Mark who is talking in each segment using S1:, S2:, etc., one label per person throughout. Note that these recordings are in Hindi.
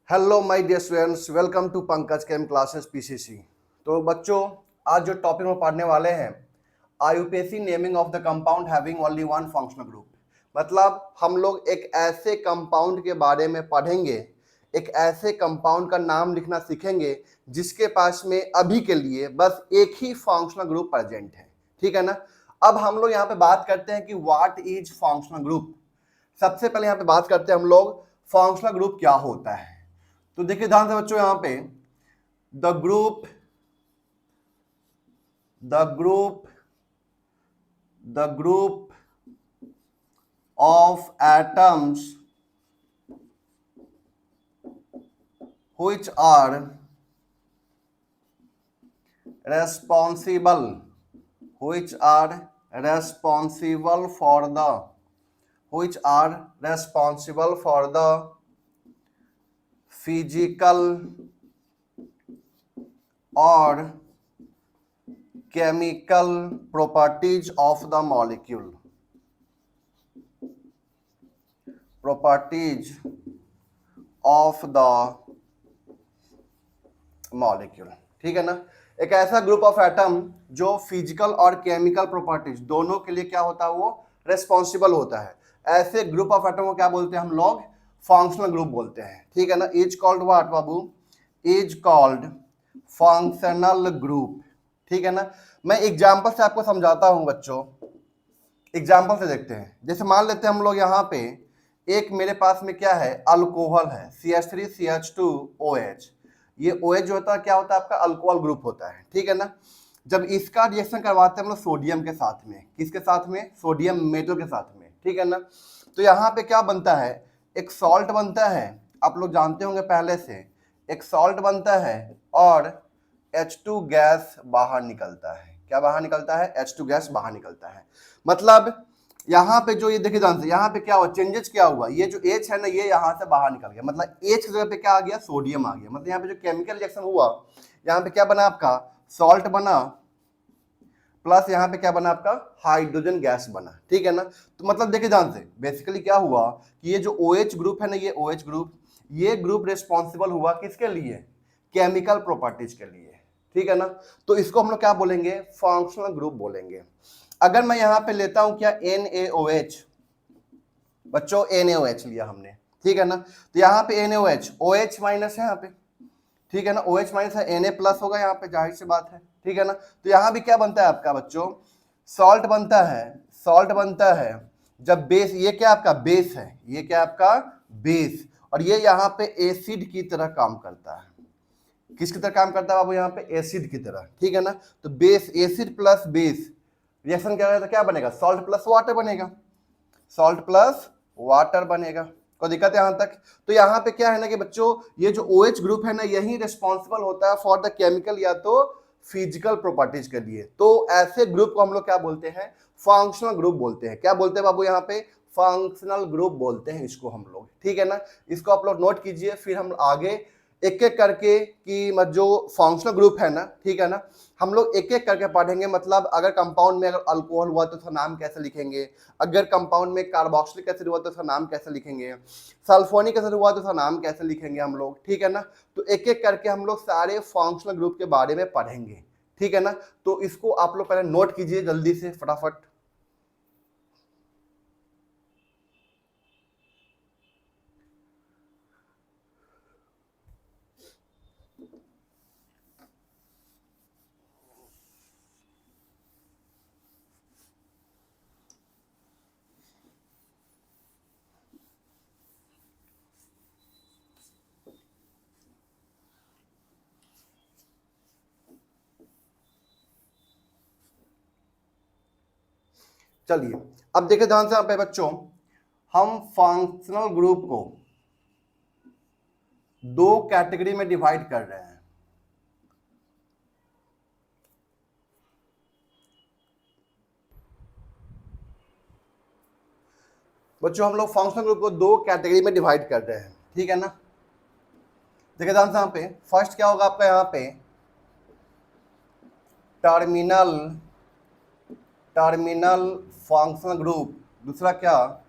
S1: Hello my dear students, welcome to Pankaj chem classes PCC. तो बच्चों, आज जो टॉपिक में पढ़ने वाले हैं, IUPAC naming of the compound having only one functional group. मतलब हम लोग एक ऐसे कंपाउंड के बारे में पढ़ेंगे, एक ऐसे कंपाउंड का नाम लिखना सीखेंगे जिसके पास में अभी के लिए बस एक ही फंक्शनल ग्रुप प्रेजेंट है। ठीक है ना। अब हम लोग यहाँ पे बात करते हैं कि व्हाट इज फंक्शनल ग्रुप। सबसे पहले यहाँ पे बात करते हैं हम लोग फंक्शनल ग्रुप क्या होता है। तो देखिए ध्यान से बच्चों, यहां पे the group the group of atoms which are responsible which are responsible for the which are responsible for the physical or chemical properties of the molecule ठीक है ना। एक ऐसा ग्रुप ऑफ एटम जो फिजिकल और केमिकल प्रॉपर्टीज दोनों के लिए क्या होता है, वो रेस्पॉन्सिबल होता है। ऐसे ग्रुप ऑफ एटम को क्या बोलते हैं हम लोग? फंक्शनल ग्रुप बोलते हैं। ठीक है ना। Is called what Babu? Is called functional group. ठीक है ना। मैं एग्जाम्पल से आपको समझाता हूं बच्चों। एग्जाम्पल से देखते हैं। जैसे मान लेते हैं हम लोग यहाँ पे एक मेरे पास में क्या है, अल्कोहल है, CH3CH2OH। ये OH जो होता है क्या होता है आपका? अल्कोहल ग्रुप होता है। ठीक है ना। जब इसका रिएक्शन करवाते हैं हम लोग सोडियम के साथ में, किसके साथ में? सोडियम मेटल के साथ में। ठीक है ना। तो यहाँ पे क्या बनता है? एक सॉल्ट बनता है, आप लोग जानते होंगे पहले से। एक सॉल्ट बनता है और H2 गैस बाहर निकलता है। क्या बाहर निकलता है? H2 गैस बाहर निकलता है। मतलब यहाँ पे जो ये देखिए ध्यान से, यहाँ पे क्या हुआ? चेंजेस क्या हुआ? ये जो H है ना, ये यहाँ से बाहर निकल गया। मतलब H की जगह पे क्या आ गया? सोडियम आ गया। मतलब यहाँ पे जो केमिकल रिएक्शन हुआ, यहाँ पे क्या बना आपका? सॉल्ट बना, प्लस यहाँ पे क्या बना आपका? हाइड्रोजन गैस बना। ठीक है ना। तो मतलब देखिए ध्यान से, बेसिकली क्या हुआ कि ये जो OH ग्रुप है ना, ये OH ग्रुप, ये ग्रुप रिस्पॉन्सिबल हुआ किसके लिए? केमिकल प्रॉपर्टीज के लिए। ठीक है ना। तो इसको हम लोग क्या बोलेंगे? फंक्शनल ग्रुप बोलेंगे। अगर मैं यहाँ पे लेता हूं क्या? NaOH। बच्चों NaOH लिया हमने। ठीक है ना। तो यहाँ पे NaOH, OH माइनस है यहाँ पे। ठीक है ना। OH माइनस है, Na प्लस होगा यहाँ पे, जाहिर सी बात है। ठीक है ना। तो यहाँ भी क्या बनता है आपका बच्चों? सॉल्ट बनता है। सॉल्ट बनता है जब बेस, ये क्या आपका? बेस है। ये क्या आपका? बेस। और ये यहाँ पे एसिड की तरह काम करता है। किसकी तरह काम करता है बाबू? यहाँ पे एसिड की तरह। ठीक है ना। तो base, acid plus base reaction क्या होगा? क्या बनेगा? सॉल्ट प्लस वाटर बनेगा। सॉल्ट प्लस वाटर बनेगा। कोई दिक्कत है यहां तक? तो यहाँ पे क्या है ना कि बच्चों, ये जो OH ग्रुप है ना, यही रिस्पॉन्सिबल होता है फॉर द केमिकल या तो फिजिकल प्रॉपर्टीज के लिए। तो ऐसे ग्रुप को हम लोग क्या बोलते हैं? फंक्शनल ग्रुप बोलते हैं। क्या बोलते हैं बाबू? यहाँ पे फंक्शनल ग्रुप बोलते हैं इसको हम लोग। ठीक है ना। इसको आप लोग नोट कीजिए, फिर हम आगे एक एक करके कि जो फंक्शनल ग्रुप है ना, ठीक है ना, हम लोग एक एक करके पढ़ेंगे। मतलब अगर कंपाउंड में अगर अल्कोहल हुआ तो उसका नाम कैसे लिखेंगे, अगर कंपाउंड में कार्बोक्सिलिक एसिड हुआ तो उसका नाम कैसे लिखेंगे, सल्फोनिक एसिड हुआ तो उसका नाम कैसे लिखेंगे हम लोग। ठीक है ना। तो एक एक करके हम लोग सारे फंक्शनल ग्रुप के बारे में पढ़ेंगे। ठीक है ना। तो इसको आप लोग पहले नोट कीजिए जल्दी से, फटाफट। चलिए अब देखिए ध्यान से यहाँ पे बच्चों, हम फंक्शनल ग्रुप को दो कैटेगरी में डिवाइड कर रहे हैं। बच्चों हम लोग फंक्शनल ग्रुप को दो कैटेगरी में डिवाइड कर रहे हैं। ठीक है ना। देखिए ध्यान से यहाँ पे फर्स्ट क्या होगा आपका? यहाँ पे टर्मिनल टर्मिनल फंक्शनल ग्रुप। दूसरा क्या?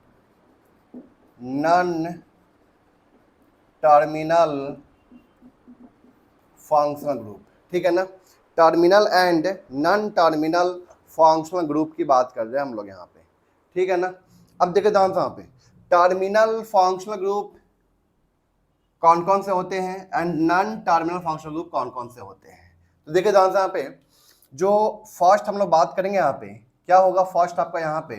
S1: नॉन टर्मिनल फंक्शनल ग्रुप, ठीक है ना। Terminal and non terminal functional group की बात कर रहे हैं हम लोग यहाँ पे, ठीक है ना। अब देखिए ध्यान से यहाँ पे टर्मिनल फंक्शनल ग्रुप कौन कौन से होते हैं and non terminal functional group कौन कौन से होते हैं। तो देखिए ध्यान से यहाँ पे जो फर्स्ट हम लोग बात करेंगे यहाँ पे क्या होगा, फर्स्ट आपका यहाँ पे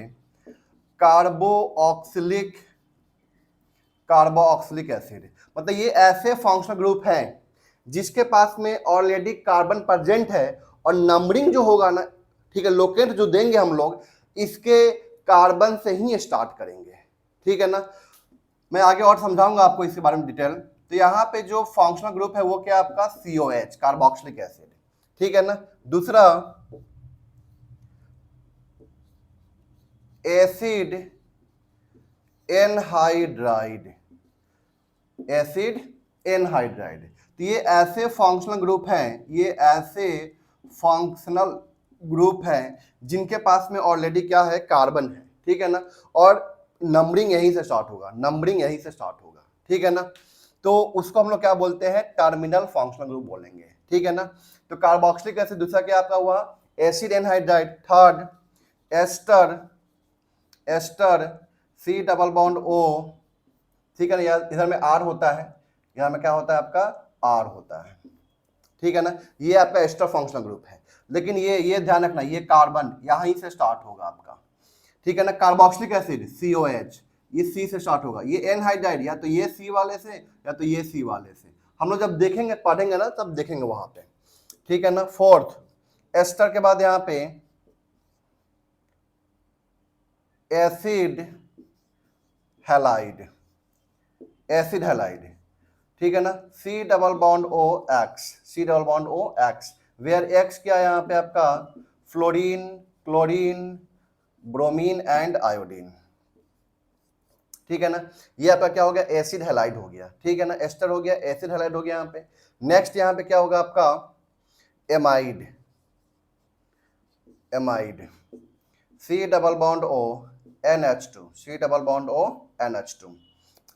S1: कार्बोक्सिलिक एसिड, मतलब ये ऐसे फंक्शनल ग्रुप हैं जिसके पास में ऑलरेडी कार्बन प्रेजेंट है और नंबरिंग जो होगा ना, ठीक है, लोकेट जो देंगे हम लोग इसके कार्बन से ही स्टार्ट करेंगे, ठीक है ना। मैं आगे और समझाऊंगा आपको इसके बारे में डिटेल। तो यहाँ पे जो फंक्शनल ग्रुप है वो क्या आपका COH कार्बोक्सिलिक एसिड, ठीक है ना। दूसरा एसिड एनहाइड्राइड, एसिड एनहाइड्राइड, तो ये ऐसे फंक्शनल ग्रुप हैं, ये ऐसे फंक्शनल ग्रुप हैं जिनके पास में ऑलरेडी क्या है, कार्बन है, ठीक है ना। और नंबरिंग यहीं से स्टार्ट होगा, नंबरिंग यहीं से स्टार्ट होगा, ठीक है ना। तो उसको हम लोग क्या बोलते हैं, टर्मिनल फंक्शनल ग्रुप बोलेंगे, ठीक है ना। तो कार्बोक्सिलिक एसिड, दूसरा क्या आपका हुआ acid anhydride, third ester C double bond O, ठीक है ना। इधर में R होता है, यहाँ में क्या होता है आपका R होता है, ठीक है ना। ये आपका एस्टर फंक्शनल ग्रुप है, लेकिन ये ध्यान रखना ये कार्बन यहीं से स्टार्ट होगा आपका, ठीक है ना। कार्बोक्सिलिक एसिड COH ये C से स्टार्ट होगा, ये एनहाइड्राइड या तो ये C वाले से या तो ये C वाले से, हम लोग जब देखेंगे पढ़ेंगे ना तब देखेंगे वहां पे, ठीक है ना। फोर्थ एस्टर के बाद यहाँ पे एसिड हैलाइड, एसिड हैलाइड, ठीक है ना। C double bond O X, where X क्या है यहाँ पे आपका fluorine, chlorine, bromine and iodine, ठीक है ना। ये आपका क्या हो गया, एसिड हैलाइड हो गया, ठीक है ना। एस्टर हो गया, एसिड हैलाइड हो गया यहाँ पे। नेक्स्ट यहाँ पे क्या होगा आपका amide, C double bond O NH2,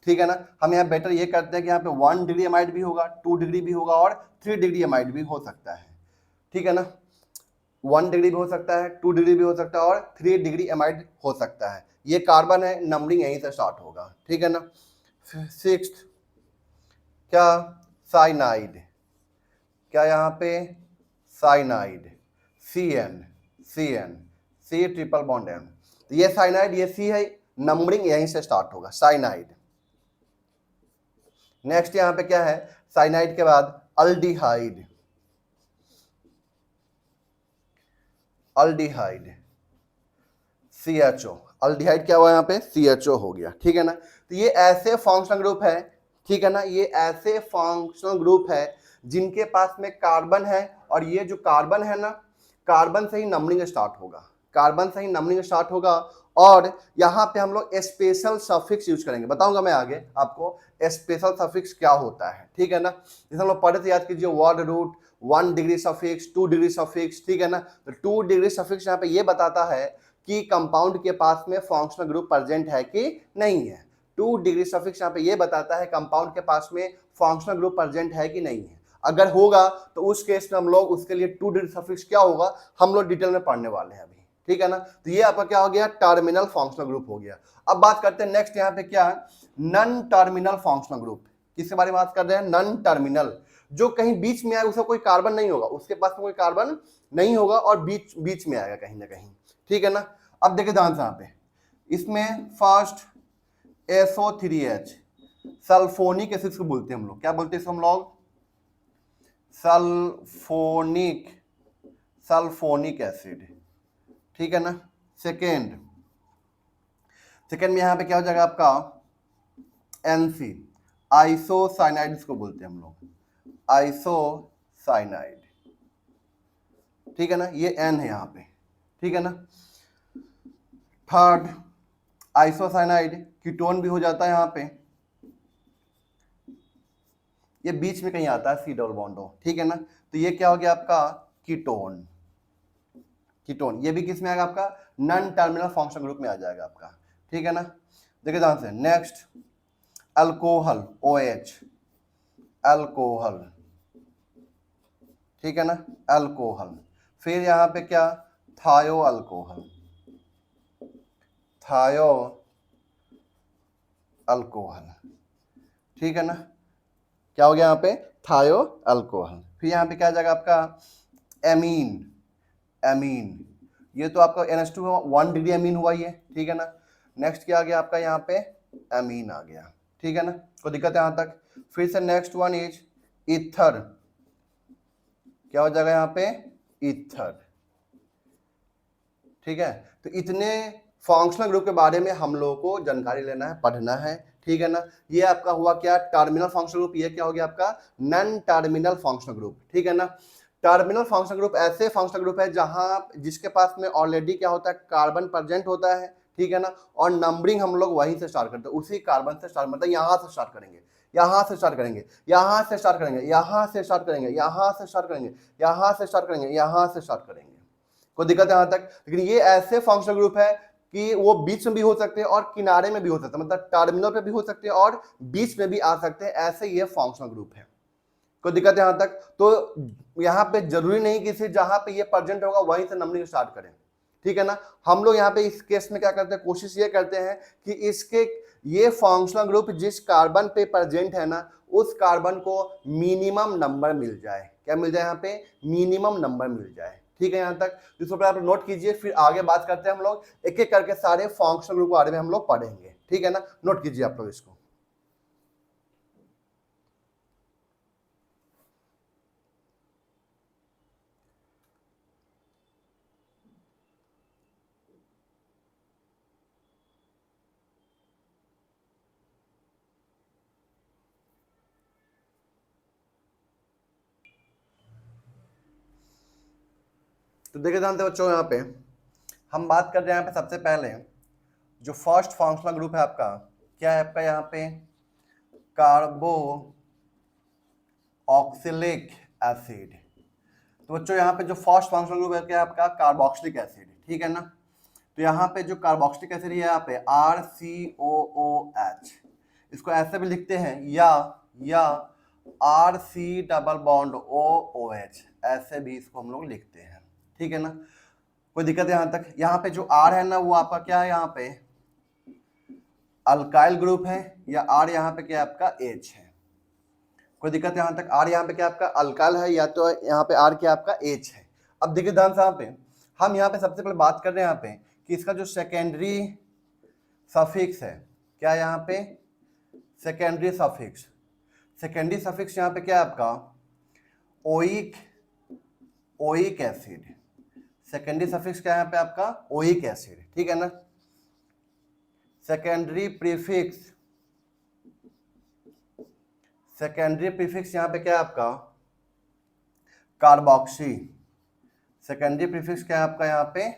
S1: ठीक है ना। हम यहाँ बेटर ये करते हैं कि यहाँ पे 1 डिग्री एमाइड भी होगा, 2 डिग्री भी होगा और 3 डिग्री एमाइड भी हो सकता है, ठीक है ना। 1 डिग्री भी हो सकता है, 2 डिग्री भी हो सकता है और 3 डिग्री एमाइड हो सकता है। ये कार्बन है, नंबरिंग यहीं से स्टार्ट होगा, ठीक है ना। सिक्स्थ क्या साइनाइड, क्या यहाँ पे cyanide C triple bond M, तो ये साइनाइड ये C है, नंबरिंग यहीं से स्टार्ट होगा साइनाइड। नेक्स्ट यहाँ पे क्या है साइनाइड के बाद अल्डिहाइड, CHO, अल्डिहाइड क्या हुआ यहाँ पे CHO हो गया, ठीक है ना। तो ये ऐसे फंक्शनल ग्रुप है, ठीक है ना, ये ऐसे फंक्शनल ग्रुप है जिनके पास में कार्बन है और ये जो कार्बन है ना, कार्बन से ही नंबरिंग स्टार्ट होगा, और यहाँ पे हम लोग स्पेशल सफिक्स यूज करेंगे, बताऊंगा मैं आगे आपको स्पेशल सफिक्स क्या होता है, ठीक है ना। जैसे हम लोग पढ़े थे, याद कीजिए word root, 1 degree suffix, 2 degree suffix, ठीक है ना। तो 2 डिग्री सफिक्स यहाँ पे ये बताता है कि कंपाउंड के पास में फंक्शनल ग्रुप प्रेजेंट है कि नहीं है। 2 डिग्री सफिक्स यहाँ पे ये बताता है कंपाउंड के पास में फंक्शनल ग्रुप प्रेजेंट है कि नहीं है। अगर होगा तो उस केस में हम लोग उसके लिए 2 डिग्री सफिक्स क्या होगा हम लोग डिटेल में पढ़ने वाले हैं अभी, ठीक है ना। तो ये आपका क्या हो गया टर्मिनल फंक्शनल ग्रुप हो गया। अब बात करते हैं नेक्स्ट यहाँ पे क्या है नॉन टर्मिनल फंक्शनल ग्रुप, किसके बारे में बात कर रहे हैं, नॉन टर्मिनल, जो कहीं बीच में आए, उसका कोई कार्बन नहीं होगा, उसके पास में कोई कार्बन नहीं होगा और बीच में आएगा कहीं ना कहीं, ठीक है ना। अब देखिए ध्यान से यहाँ पे इसमें फर्स्ट SO3H सल्फोनिक एसिड को बोलते हैं हम लोग, क्या बोलते हैं इसको हम लोग सल्फोनिक एसिड, ठीक है ना। सेकेंड में यहां पे क्या हो जाएगा आपका NC आइसोसाइनाइड इसको बोलते हैं हम लोग, आइसोसाइनाइड, ठीक है ना, ये N है यहाँ पे, ठीक है ना। थर्ड आइसोसाइनाइड कीटोन भी हो जाता है यहाँ पे, ये बीच में कहीं आता है C डबल बॉन्ड O, ठीक है ना। तो ये क्या हो गया आपका कीटोन, ये भी किस में आएगा आपका नॉन टर्मिनल फंक्शनल ग्रुप में आ जाएगा आपका, ठीक है ना। देखिए ध्यान से नेक्स्ट अल्कोहल OH अल्कोहल, ठीक है ना, अल्कोहल। फिर यहाँ पे क्या, थायो अल्कोहल, थायो अल्कोहल, ठीक है ना, क्या हो गया यहाँ पे, थायो अल्कोहल। फिर यहाँ पे क्या आ जाएगा आपका, एमीन, एमीन, ये तो आपका NH2 हुआ, 1 डिग्री एमीन हुआ ये, ठीक है ना। नेक्स्ट क्या आ गया आपका यहाँ पे, एमीन आ गया, ठीक है ना, कोई दिक्कत है यहाँ तक। फिर से नेक्स्ट वन इज ईथर, क्या हो जाएगा यहाँ पे, ईथर, ठीक है। तो इतने फंक्शनल ग्रुप के बारे में हम लोगों को जानकारी लेना है, पढ़ना है, ठीक है ना। ये आपका हुआ क्या, टर्मिनल फंक्शनल ग्रुप, ये क्या हो गया आपका, नॉन टर्मिनल फंक्शनल ग्रुप, ठीक है ना। टर्मिनल फंक्शनल ग्रुप ऐसे फंक्शनल ग्रुप है जहां जिसके पास में ऑलरेडी क्या होता है, कार्बन प्रेजेंट होता है, ठीक है ना, और नंबरिंग हम लोग वहीं से स्टार्ट करते हैं, उसी कार्बन से स्टार्ट, मतलब यहाँ से स्टार्ट करेंगे, यहाँ से स्टार्ट करेंगे, यहाँ से स्टार्ट करेंगे, यहाँ से स्टार्ट करेंगे, यहाँ से स्टार्ट करेंगे, यहाँ से स्टार्ट करेंगे, यहाँ से स्टार्ट करेंगे, कोई दिक्कत है यहाँ तक। लेकिन ये ऐसे फंक्शनल ग्रुप है कि वो बीच में भी हो सकते हैं और किनारे में भी हो सकते हैं, मतलब टर्मिनल पे भी हो सकते हैं और बीच में भी आ सकते हैं, ऐसे ये फंक्शनल ग्रुप है, कोई दिक्कत है यहाँ तक। तो यहाँ पे जरूरी नहीं कि सिर्फ जहां पे ये प्रेजेंट होगा वहीं से नंबरिंग स्टार्ट करें, ठीक है ना। हम लोग यहाँ पे इस केस में क्या करते हैं, कोशिश ये करते हैं कि इसके ये फंक्शनल ग्रुप जिस कार्बन पे प्रेजेंट है ना, उस कार्बन को मिनिमम नंबर मिल जाए, क्या मिल जाए यहाँ पे, मिनिमम नंबर मिल जाए, ठीक है यहाँ तक। इसको आप नोट कीजिए, फिर आगे बात करते हैं हम लोग, एक एक करके सारे फंक्शनल ग्रुप के बारे में हम लोग पढ़ेंगे, ठीक है ना, नोट कीजिए आप लोग इसको। तो देखिए जानते बच्चों, यहाँ पे हम बात कर रहे हैं यहाँ पे सबसे पहले जो फर्स्ट फंक्शनल ग्रुप है आपका, क्या है आपका यहाँ पे, कार्बो ऑक्सिलिक एसिड। तो बच्चों यहाँ पे जो फर्स्ट फंक्शनल ग्रुप है क्या है आपका, कार्बोक्सिलिक एसिड, ठीक है ना। तो यहाँ पे जो कार्बोक्सिलिक एसिड है यहाँ पे RCOOH, इसको ऐसे भी लिखते हैं, या RC डबल बॉन्ड OOH, ऐसे भी इसको हम लोग लिखते हैं, ठीक है ना, कोई दिक्कत है यहाँ तक। यहाँ पे जो R है ना, वो आपका क्या है, यहाँ पे अल्काइल ग्रुप है, या R यहाँ पे क्या आपका H है, कोई दिक्कत है यहाँ तक। R यहाँ पे क्या आपका अल्काइल है, या तो यहाँ पे R क्या आपका H है। अब देखिए ध्यान से, यहाँ पे हम यहाँ पे सबसे पहले बात कर रहे हैं यहाँ पे कि इसका जो सेकेंडरी सफिक्स है, क्या यहाँ पे सेकेंडरी सफिक्स, सेकेंडरी सफिक्स यहाँ पे क्या है आपका, oic, oic acid, secondary suffix क्या है यहाँ पे आपका, ओइक एसिड, ठीक है ना। सेकेंडरी प्रीफिक्स, सेकेंडरी प्रीफिक्स यहाँ पे क्या है आपका, कार्बोक्सी, सेकेंडरी प्रीफिक्स क्या है आपका यहाँ पे,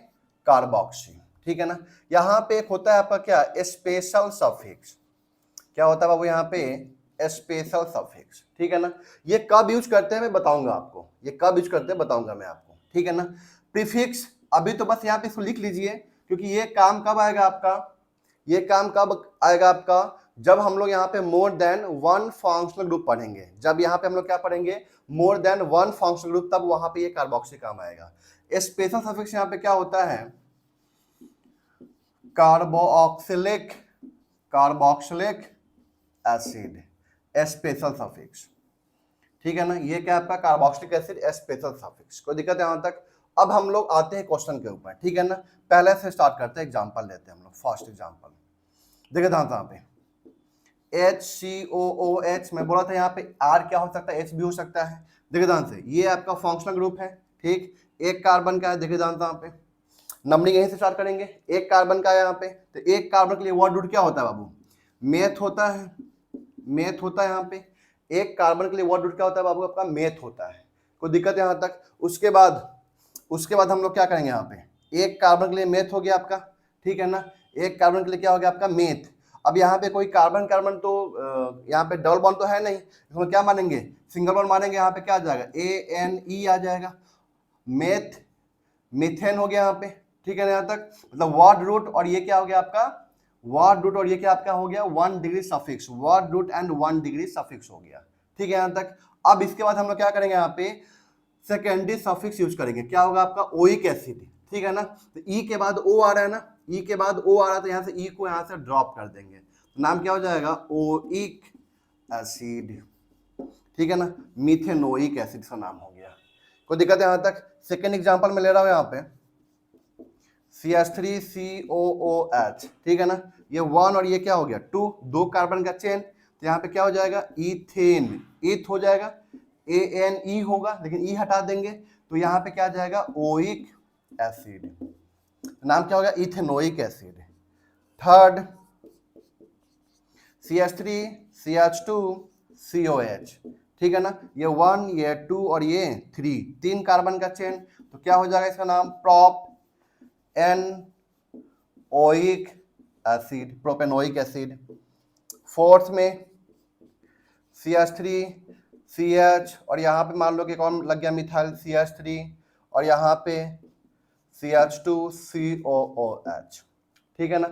S1: कार्बोक्सी, ठीक है ना। यहाँ पे एक होता है आपका क्या, स्पेशल सफिक्स, क्या होता है बाबू यहाँ पे, स्पेशल सफिक्स, ठीक है ना। ये कब यूज करते हैं मैं बताऊंगा आपको, ये कब यूज करते हैं बताऊंगा मैं आपको, ठीक है ना। प्रीफिक्स अभी तो बस यहाँ पे इसको लिख लीजिए, क्योंकि ये काम कब आएगा आपका, ये काम कब आएगा आपका, जब हम लोग यहाँ पे more than one functional group पढ़ेंगे, जब यहाँ पे हम लोग क्या पढ़ेंगे, more than one functional group, तब वहां पे ये कार्बोक्सी काम आएगा। स्पेशल सफिक्स यहाँ पे क्या होता है, carboxylic, carboxylic acid, special suffix, ठीक है ना। ये क्या आपका कार्बोक्सिलिक एसिड स्पेशल सफिक्स, कोई दिक्कत है यहाँ तक। अब हम लोग आते हैं क्वेश्चन के ऊपर, ठीक है ना। पहले से स्टार्ट करते हैं, एग्जांपल लेते हैं हम लोग, फर्स्ट एग्जांपल देखिए यहाँ पे HCOOH, मैं बोला था यहाँ पे R क्या हो सकता है, H भी हो सकता है। देखिए ध्यान से, ये आपका फंक्शनल ग्रुप है, ठीक, एक कार्बन का है, देखिए ध्यान से यहाँ पे नंबरिंग यहीं से स्टार्ट करेंगे, एक कार्बन का है यहाँ पे, तो एक कार्बन के लिए वर्ड रूट क्या होता है बाबू, मेथ होता है, मेथ होता है यहाँ पे, एक कार्बन के लिए वर्ड रूट क्या होता है बाबू आपका, मेथ होता है, कोई दिक्कत है यहाँ तक। उसके बाद हम लोग क्या करेंगे, यहाँ पे एक कार्बन के लिए मेथ हो गया आपका, ठीक है ना, एक कार्बन के लिए क्या हो गया आपका, मेथ। अब यहाँ पे कोई कार्बन कार्बन तो यहाँ पे डबल बॉन्ड तो है नहीं, इसमें क्या मानेंगे, सिंगल बॉन्ड मानेंगे, यहाँ पे क्या आ जाएगा, ANE आ जाएगा, मेथ, मीथेन हो गया यहाँ पे, ठीक है ना यहाँ तक। मतलब वर्ड रूट और ये क्या हो गया आपका, वर्ड रूट और ये क्या आपका हो गया 1 degree suffix, word root and 1 degree suffix हो गया, ठीक है यहाँ तक। अब इसके बाद हम लोग क्या करेंगे, यहाँ पे सेकेंडरी सफिक्स यूज करेंगे, क्या होगा आपका ओइक एसिड, ठीक है ना। तो ई के बाद ओ आ रहा है ना, ई के बाद ओ आ रहा है, तो यहाँ से ई को यहाँ से ड्रॉप कर देंगे, तो नाम क्या हो जाएगा, ओइक एसिड, ठीक है ना, मीथेनोइक एसिड का नाम हो गया। कोई दिक्कत है यहाँ तक। सेकेंड एग्जांपल में ले रहा हूँ यहाँ पे CH3COOH, ठीक है ना, ये 1 और ये क्या हो गया 2, 2 कार्बन का चेन, तो यहाँ पे क्या हो जाएगा इथेन, ईथ हो जाएगा, ANE होगा, लेकिन ई हटा देंगे तो यहाँ पे क्या आ जाएगा ओइक एसिड, नाम क्या होगा इथेनोइक एसिड। थर्ड CH3CH2COH, ठीक है ना, ये 1 ये 2 और ये 3, 3 कार्बन का चेन, तो क्या हो जाएगा इसका नाम propanoic acid, propanoic acid. Fourth में CH3CH और यहाँ पे मान लो कि कौन लग गया मिथाइल CH3 और यहाँ पे CH2COOH, ठीक है ना।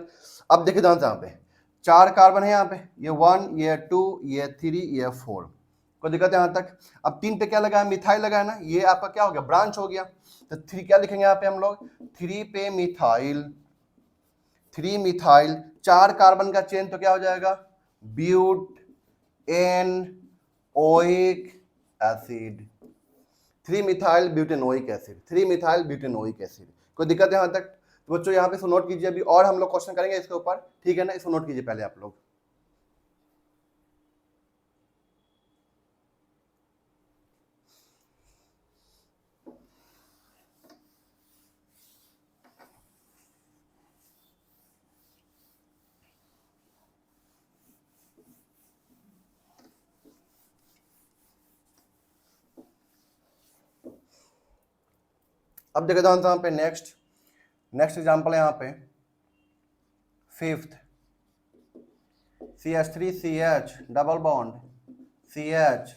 S1: अब देखिए ध्यान से, यहाँ पे 4 कार्बन है, यहाँ पे ये 1 ये 2 ये 3 ये 4, कोई दिक्कत है यहाँ तक। अब 3 पे क्या लगा है, मिथाइल लगा है ना, ये आपका क्या हो गया ब्रांच हो गया, तो 3 क्या लिखेंगे यहाँ पे हम लोग 3 पे मिथाइल, 3 मिथाइल, 4 कार्बन का चेन, तो क्या हो जाएगा butanoic acid, 3 methyl butanoic acid, 3 methyl butanoic acid. कोई दिक्कत है यहाँ तक। तो बच्चों यहाँ पे इसको नोट कीजिए, अभी और हम लोग क्वेश्चन करेंगे इसके ऊपर, ठीक है ना, इसको नोट कीजिए पहले आप लोग। अब देखो यहाँ पे नेक्स्ट एग्जांपल है यहाँ पे fifth CH3CH double bond CH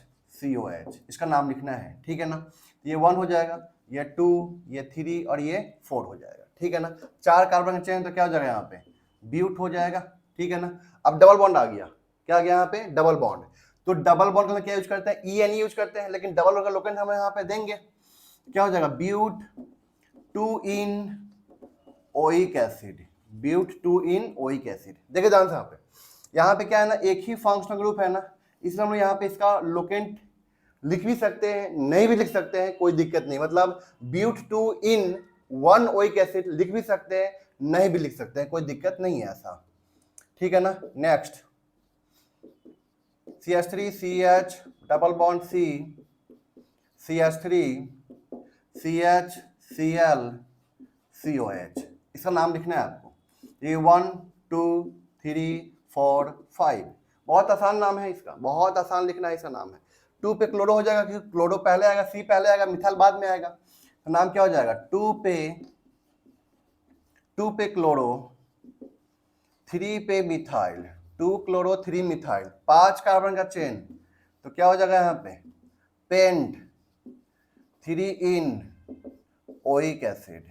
S1: इसका नाम लिखना है, ठीक है ना। ये 1 हो जाएगा, ये 2 ये 3 और ये 4 हो जाएगा, ठीक है ना। 4 कार्बन चेन, तो क्या हो जाएगा यहाँ पे ब्यूट हो जाएगा, ठीक है ना। अब डबल बॉन्ड आ गया, क्या आ गया यहाँ पे डबल बॉन्ड, तो डबल बॉन्ड में क्या यूज करते हैं ENE यूज करते हैं, लेकिन डबल बॉन्ड का लोकेंट हम यहाँ पे देंगे, क्या हो जाएगा but 2 ene oic acid, but 2 ene oic acid. देखिए ध्यान से यहाँ पे क्या है ना, एक ही फंक्शनल ग्रुप है ना, इसलिए हम लोग यहाँ पे इसका लोकेंट लिख भी सकते हैं, नहीं भी लिख सकते हैं, कोई दिक्कत नहीं, मतलब ब्यूट 2 इन 1 ओइक एसिड लिख भी सकते हैं, नहीं भी लिख सकते हैं, कोई दिक्कत नहीं है ऐसा, ठीक है ना। Next CH3CH double bond C CH3 CHClCOH, इसका नाम लिखना है आपको, ये 1 2 3 4 5, बहुत आसान नाम है इसका, बहुत आसान लिखना है, इसका नाम है। 2 पे क्लोरो हो जाएगा, क्योंकि क्लोरो पहले आएगा, C पहले आएगा, मिथाइल बाद में आएगा, तो नाम क्या हो जाएगा 2 पे क्लोरो 3 पे मिथाइल, 2 क्लोरो 3 मिथाइल, 5 कार्बन का चेन, तो क्या हो जाएगा यहाँ पे पेंट 3 इन ओइक एसिड,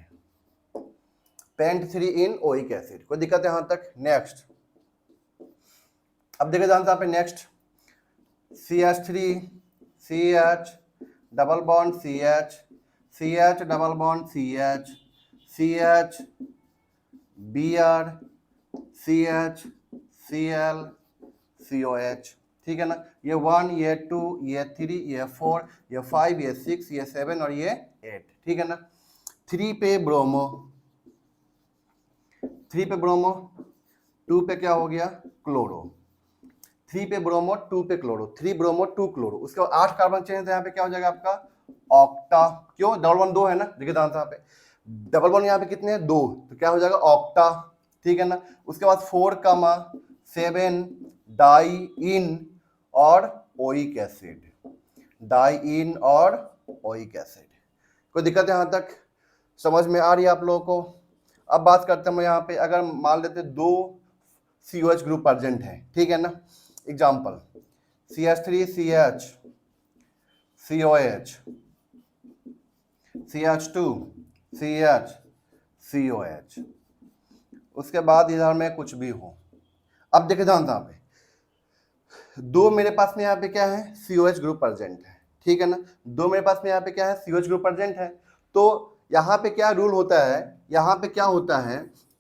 S1: पेंट 3 इन ओइक एसिड। कोई दिक्कत है यहाँ तक। नेक्स्ट अब देखिए ध्यान से यहाँ पे next CH3CH double bond CH double bond CH Br CHClCOH, ठीक है ना। ये 1 ये 2 ये 3 ये 4 ये 5 ये 6 ये 7 और ये 8, ठीक है ना। 3 पे ब्रोमो 2 पे क्या हो गया क्लोरो, 3 पे ब्रोमो 2 पे क्लोरो, 3 ब्रोमो 2 क्लोरो, उसके बाद 8 कार्बन चेन, यहाँ पे क्या हो जाएगा आपका ऑक्टा, क्यों डबल बॉन्ड 2 है ना, देखिए ध्यान से यहाँ पे डबल बॉन्ड यहाँ पे कितने हैं 2, तो क्या हो जाएगा ऑक्टा, ठीक है ना। उसके बाद 4,7 डाइइन और ओइक एसिड, डाइइन और ओइक एसिड। कोई दिक्कत है यहाँ तक, समझ में आ रही है आप लोगों को। अब बात करते हैं यहाँ पे, अगर मान लेते 2 COH ग्रुप प्रेजेंट है, ठीक है ना। Example CH3CH COH CH2CH COH, उसके बाद इधर में कुछ भी हो। अब देखिए ध्यान यहाँ पे दो मेरे पास में यहाँ पे क्या है, COH ग्रुप प्रेजेंट है, ठीक है ना। दो मेरे पास में यहाँ पे क्या है, COH ग्रुप प्रेजेंट है। तो यहाँ पे क्या रूल होता है, यहाँ पे क्या होता है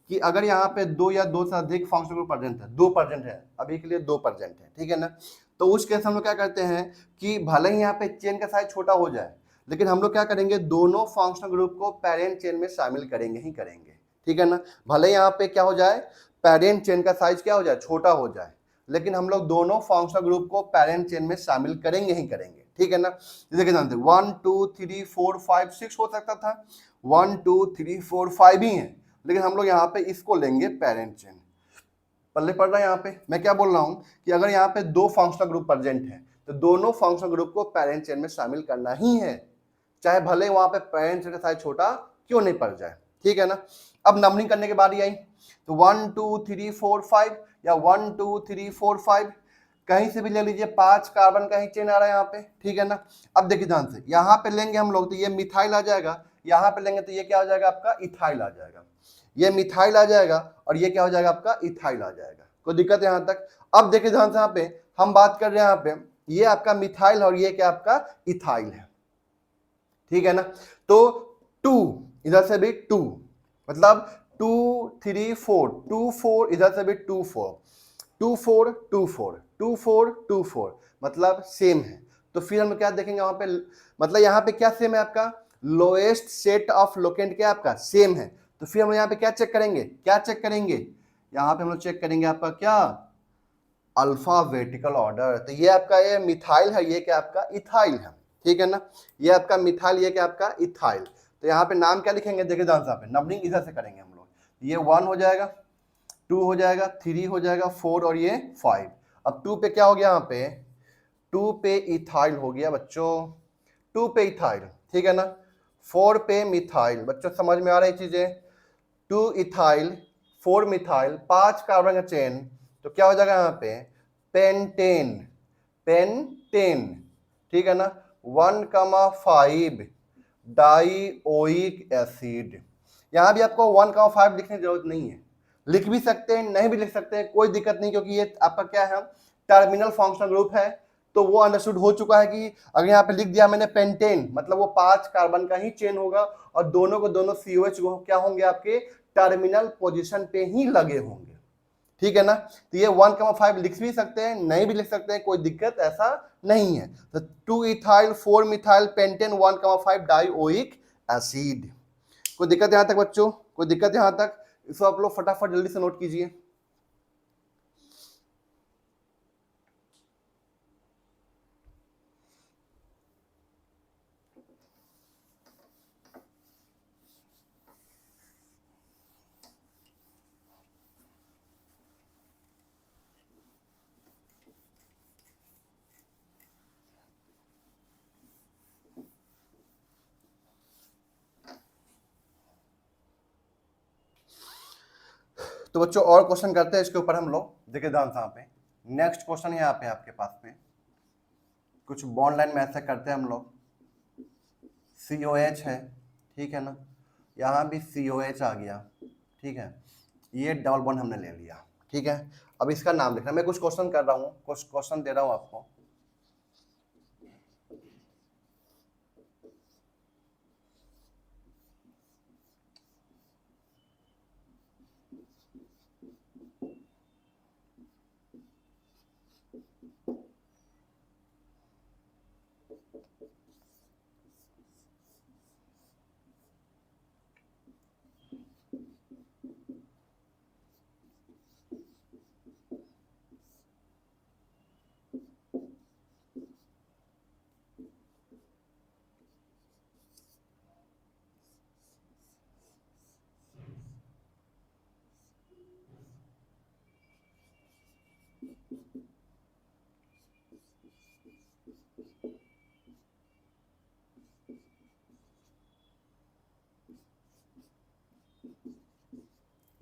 S1: कि अगर यहाँ पे दो या दो से अधिक फंक्शनल ग्रुप प्रेजेंट है, दो प्रेजेंट है, अभी के लिए दो प्रेजेंट है, ठीक है ना। तो उस केस हम लोग क्या करते हैं कि भले ही यहाँ पे चेन का साइज छोटा हो जाए, लेकिन हम लोग क्या करेंगे, दोनों फंक्शनल ग्रुप को पेरेंट चेन में शामिल करेंगे ही करेंगे, ठीक है ना। भले यहाँ पे क्या हो जाए, पेरेंट चेन का साइज क्या हो जाए, छोटा हो जाए, लेकिन हम लोग दोनों फंक्शनल ग्रुप को पेरेंट चेन में शामिल करेंगे ही करेंगे, ठीक है ना। जैसे कि जानते 1 2 3 4 5 6 हो सकता था, 1 2 3 4 5 ही है, लेकिन हम लोग यहाँ पे इसको लेंगे पेरेंट चेन। पल्ले पड़ रहा है यहाँ पे, मैं क्या बोल रहा हूँ कि अगर यहाँ पे दो फंक्शनल ग्रुप प्रेजेंट है तो दोनों फंक्शनल ग्रुप को पेरेंट चेन में शामिल करना ही है, चाहे भले वहां पे पेरेंट चेन का साइज छोटा क्यों नहीं पड़ जाए, ठीक है ना। अब नंबरिंग करने की बारी आई, तो 1 2 3 4 5 या 1 2 3 4 5 कहीं से भी ले लीजिए, 5 कार्बन का ही चेन आ रहा है यहाँ पे, ठीक है ना। अब देखिए ध्यान से, यहाँ पे लेंगे हम लोग तो ये मिथाइल आ जाएगा, यहाँ पे लेंगे तो ये क्या हो जाएगा आपका, इथाइल आ जाएगा। ये मिथाइल आ जाएगा और ये क्या हो जाएगा आपका, इथाइल आ जाएगा। कोई दिक्कत है यहाँ तक? अब देखिए ध्यान से, यहाँ पे हम बात कर रहे हैं, यहाँ पे ये आपका मिथाइल और ये क्या आपका इथाइल है, ठीक है ना। तो 2 इधर से भी 2, मतलब 2 3 4 2 4, इधर से भी 2 4 2 4 2 4 2 4 2 4, मतलब सेम है। तो फिर हम क्या देखेंगे वहां पे, मतलब यहाँ पे क्या सेम है आपका, लोएस्ट सेट ऑफ लोकेंट क्या आपका सेम है। तो फिर हम यहाँ पे क्या चेक करेंगे, क्या चेक करेंगे, यहाँ पे हम लोग चेक करेंगे आपका क्या, अल्फाबेटिकल ऑर्डर। तो ये आपका ये मिथाइल है, ये क्या आपका इथाइल है, ठीक है ना। ये आपका मिथाइल, ये क्या आपका इथाइल। तो यहाँ पे नाम क्या लिखेंगे, देखिए ध्यान से, यहाँ पे नंबरिंग इधर से करेंगे हम लोग। ये 1 हो जाएगा, 2 हो जाएगा, 3 हो जाएगा, 4 और ये 5। अब 2 पे क्या हो गया, यहाँ पे 2 पे इथाइल हो गया बच्चों, 2 पे इथाइल, ठीक है ना। 4 पे मिथाइल, बच्चों समझ में आ रही चीजें, 2 इथाइल 4 मिथाइल, 5 कार्बन का चेन, तो क्या हो जाएगा यहाँ पे पेंटेन, पेंटेन, ठीक है ना। 1,5 डाइओइक एसिड। यहां भी आपको 1,5 लिखने की जरूरत नहीं है, लिख भी सकते हैं, नहीं भी लिख सकते हैं, कोई दिक्कत नहीं, क्योंकि ये आपका क्या है, टर्मिनल फंक्शनल ग्रुप है। तो वो अंडरस्टूड हो चुका है कि अगर यहाँ पे लिख दिया मैंने पेंटेन, मतलब वो 5 कार्बन का ही चेन होगा और दोनों को दोनों COH क्या होंगे, आपके टर्मिनल पोजीशन पे ही लगे होंगे, ठीक है ना। तो ये 1,5 लिख भी सकते हैं, नहीं भी लिख सकते हैं, कोई दिक्कत ऐसा नहीं है। तो 2 ethyl 4 methyl pentane 1,5 dioic acid. कोई दिक्कत यहां तक बच्चों, कोई दिक्कत यहां तक? इसको आप लोग फटाफट जल्दी से नोट कीजिए। तो बच्चों और क्वेश्चन करते हैं इसके ऊपर हम लोग, देखिए ध्यान से यहाँ पे नेक्स्ट क्वेश्चन यहाँ पे आपके पास में कुछ बॉन्ड लाइन में ऐसे करते हैं हम लोग, COH है, ठीक है ना, यहाँ भी COH आ गया, ठीक है, ये डबल बॉन्ड हमने ले लिया, ठीक है। अब इसका नाम लिखना, मैं कुछ क्वेश्चन कर रहा हूँ, कुछ क्वेश्चन दे रहा हूँ आपको।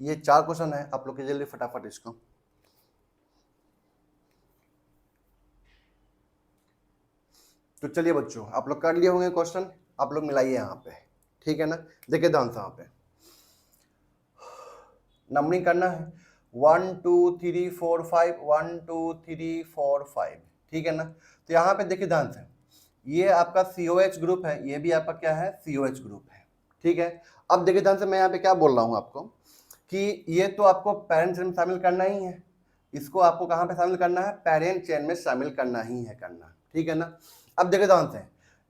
S1: ये 4 क्वेश्चन है, आप लोग के जल्दी फटाफट इसको। तो चलिए बच्चों, आप लोग कर लिए होंगे क्वेश्चन, आप लोग मिलाइए यहाँ पे, ठीक है ना। देखिए ध्यान से यहाँ पे नंबरिंग करना है, 1 2 3 4 5, 1 2 3 4 5, ठीक है ना। तो यहाँ पे देखिए ध्यान से, ये आपका COH ग्रुप है, ये भी आपका क्या है, COH ग्रुप है, ठीक है। अब देखिए ध्यान से, मैं यहाँ पे क्या बोल रहा हूँ आपको कि ये तो आपको पेरेंट चेन में शामिल करना ही है, इसको आपको कहाँ पे शामिल करना है, पेरेंट चेन में शामिल करना ही है, करना, ठीक है ना। अब देखिए ध्यान से,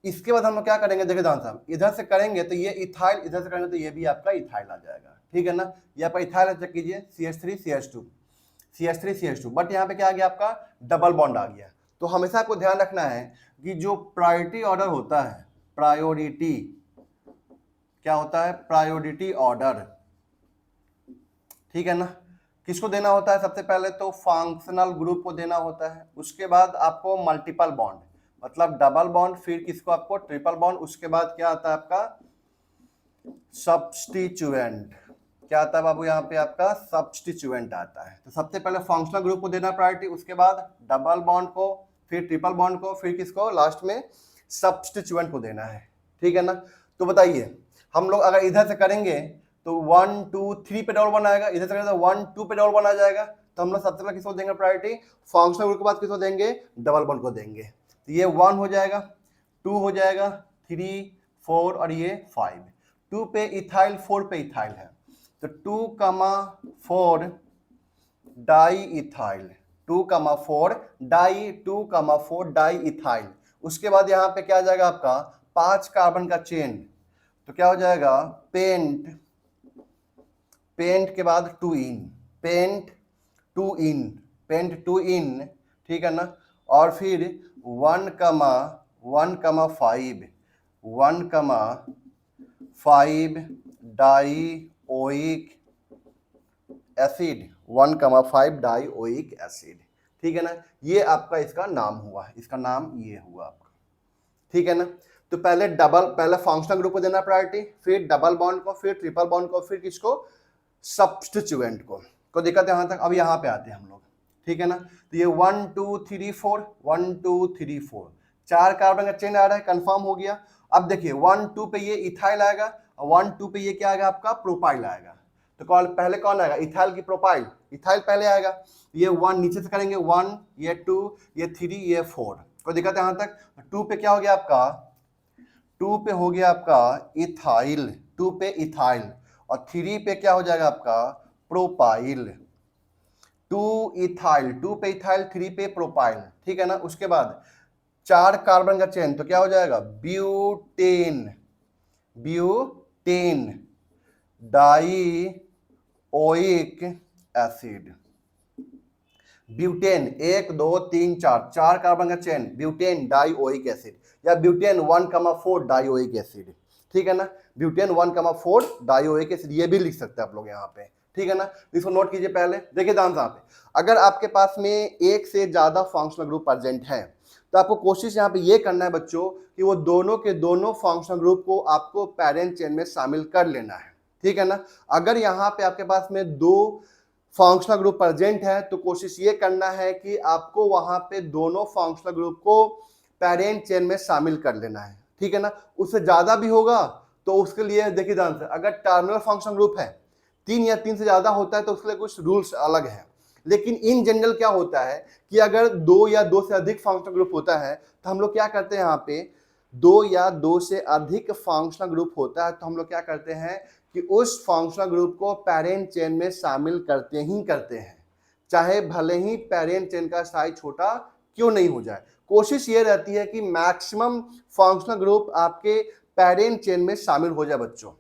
S1: इसके बाद हम लोग क्या करेंगे, देखिए ध्यान से, हम इधर से करेंगे तो ये इथाइल, इधर से करेंगे तो ये भी आपका इथाइल आ जाएगा, ठीक है ना। ये आपका इथाइल चेक कीजिए, CH3 CH2 CH3 CH2, but यहाँ पे क्या आ गया, आपका डबल बॉन्ड आ गया। तो हमेशा आपको ध्यान रखना है कि जो प्रायोरिटी ऑर्डर होता है, प्रायोरिटी क्या होता है, प्रायोरिटी ऑर्डर, ठीक है ना, किसको देना होता है, सबसे पहले तो फंक्शनल ग्रुप को देना होता है, उसके बाद आपको मल्टीपल बॉन्ड, मतलब डबल बॉन्ड, फिर किसको, आपको ट्रिपल बॉन्ड, उसके बाद क्या आता है आपका सब्स्टिट्यूएंट, क्या आता है बाबू, यहाँ पे आपका सब्स्टिट्यूएंट आता है। तो सबसे पहले फंक्शनल ग्रुप को देना प्रायोरिटी, उसके बाद डबल बॉन्ड को, फिर ट्रिपल बॉन्ड को, फिर किसको, लास्ट में सब्स्टिट्यूएंट को देना है, ठीक है ना। तो बताइए, हम लोग अगर इधर से करेंगे तो 1 2 3 पे डबल बॉन्ड आएगा, इधर से करेंगे तो 1 2 पे डबल बॉन्ड आ जाएगा। तो हम लोग सबसे पहले किसको देंगे प्रायोरिटी, फंक्शनल ग्रुप के बाद किसको देंगे, डबल बॉन्ड को देंगे। तो ये 1 हो जाएगा, 2 हो जाएगा, 3 4 और ये 5, 2 पे इथाइल, 4 पे इथाइल है, तो 2,4 di ethyl, 2,4 di, 2,4 di ethyl. उसके बाद यहाँ पे क्या आ जाएगा आपका 5 कार्बन का चेन, तो क्या हो जाएगा पेंट, पेंट के बाद 2 इन, पेंट 2 इन, पेंट 2 इन, ठीक है ना। और फिर 1,5 डाईओइक एसिड, 1,5 डाईओइक एसिड, ठीक है ना। ये आपका इसका नाम हुआ, इसका नाम ये हुआ आपका, ठीक है ना। तो पहले फंक्शनल ग्रुप को देना प्रायोरिटी, फिर डबल बॉन्ड को, फिर ट्रिपल बॉन्ड को, फिर किसको, सब्स्टिट्यूएंट को दिक्कत है यहाँ तक। अब यहाँ पे आते हैं हम लोग, ठीक है ना। तो ये 1 2 3 4, 1 2 3 4, 4 कार्बन का चेन आ रहा है, कंफर्म हो गया। अब देखिए 1 2 पे ये इथाइल आएगा, 1 2 पे ये क्या आएगा, आपका प्रोपाइल आएगा। तो पहले कौन आएगा, इथाइल की प्रोपाइल, इथाइल पहले आएगा। ये 1 नीचे से करेंगे, 1, ये 2, ये 3, ये 4, कोई दिक्कत है यहाँ तक। 2 पे क्या हो गया आपका, 2 पे हो गया आपका इथाइल, 2 पे इथाइल, और 3 पे क्या हो जाएगा आपका प्रोपाइल, 2 इथाइल, 2 पे इथाइल, 3 पे प्रोपाइल, ठीक है ना। उसके बाद 4 कार्बन का चेन, तो क्या हो जाएगा butane, butane dioic acid, butane 1 2 3 4, 4 carbon का चेन, ब्यूटेन डाईओइक एसिड, या ब्यूटेन 1,4 डाईओइक एसिड, ठीक है ना। ब्यूटेन 1,4 डाईओइक एसिड, ये भी लिख सकते हैं आप लोग यहाँ पे, ठीक है ना। इसको नोट कीजिए पहले। देखिए ध्यान से, यहाँ पे अगर आपके पास में एक से ज्यादा फंक्शनल ग्रुप प्रेजेंट है, तो आपको कोशिश यहाँ पे ये करना है बच्चों कि वो दोनों के दोनों फंक्शनल ग्रुप को आपको पेरेंट चेन में शामिल कर लेना है, ठीक है ना। अगर यहाँ पे आपके पास में 2 फंक्शनल ग्रुप प्रेजेंट है, तो कोशिश ये करना है कि आपको वहां पे दोनों फंक्शनल ग्रुप को पेरेंट चेन में शामिल कर लेना है, ठीक है ना। उससे ज्यादा भी होगा तो उसके लिए देखिए ध्यान से, अगर टर्मिनल फंक्शनल ग्रुप है 3 या 3 से ज्यादा होता है तो उसके लिए कुछ रूल्स अलग है। लेकिन इन जनरल क्या होता है कि अगर 2 या 2 से अधिक फंक्शनल ग्रुप होता है तो हम लोग क्या करते हैं, यहाँ पे 2 या 2 से अधिक फंक्शनल ग्रुप होता है तो हम लोग क्या करते हैं कि उस फंक्शनल ग्रुप को पेरेंट चेन में शामिल करते ही करते हैं, चाहे भले ही पेरेंट चेन का साइज छोटा क्यों नहीं हो जाए। कोशिश ये रहती है कि मैक्सिमम फंक्शनल ग्रुप आपके पेरेंट चेन में शामिल हो जाए बच्चों,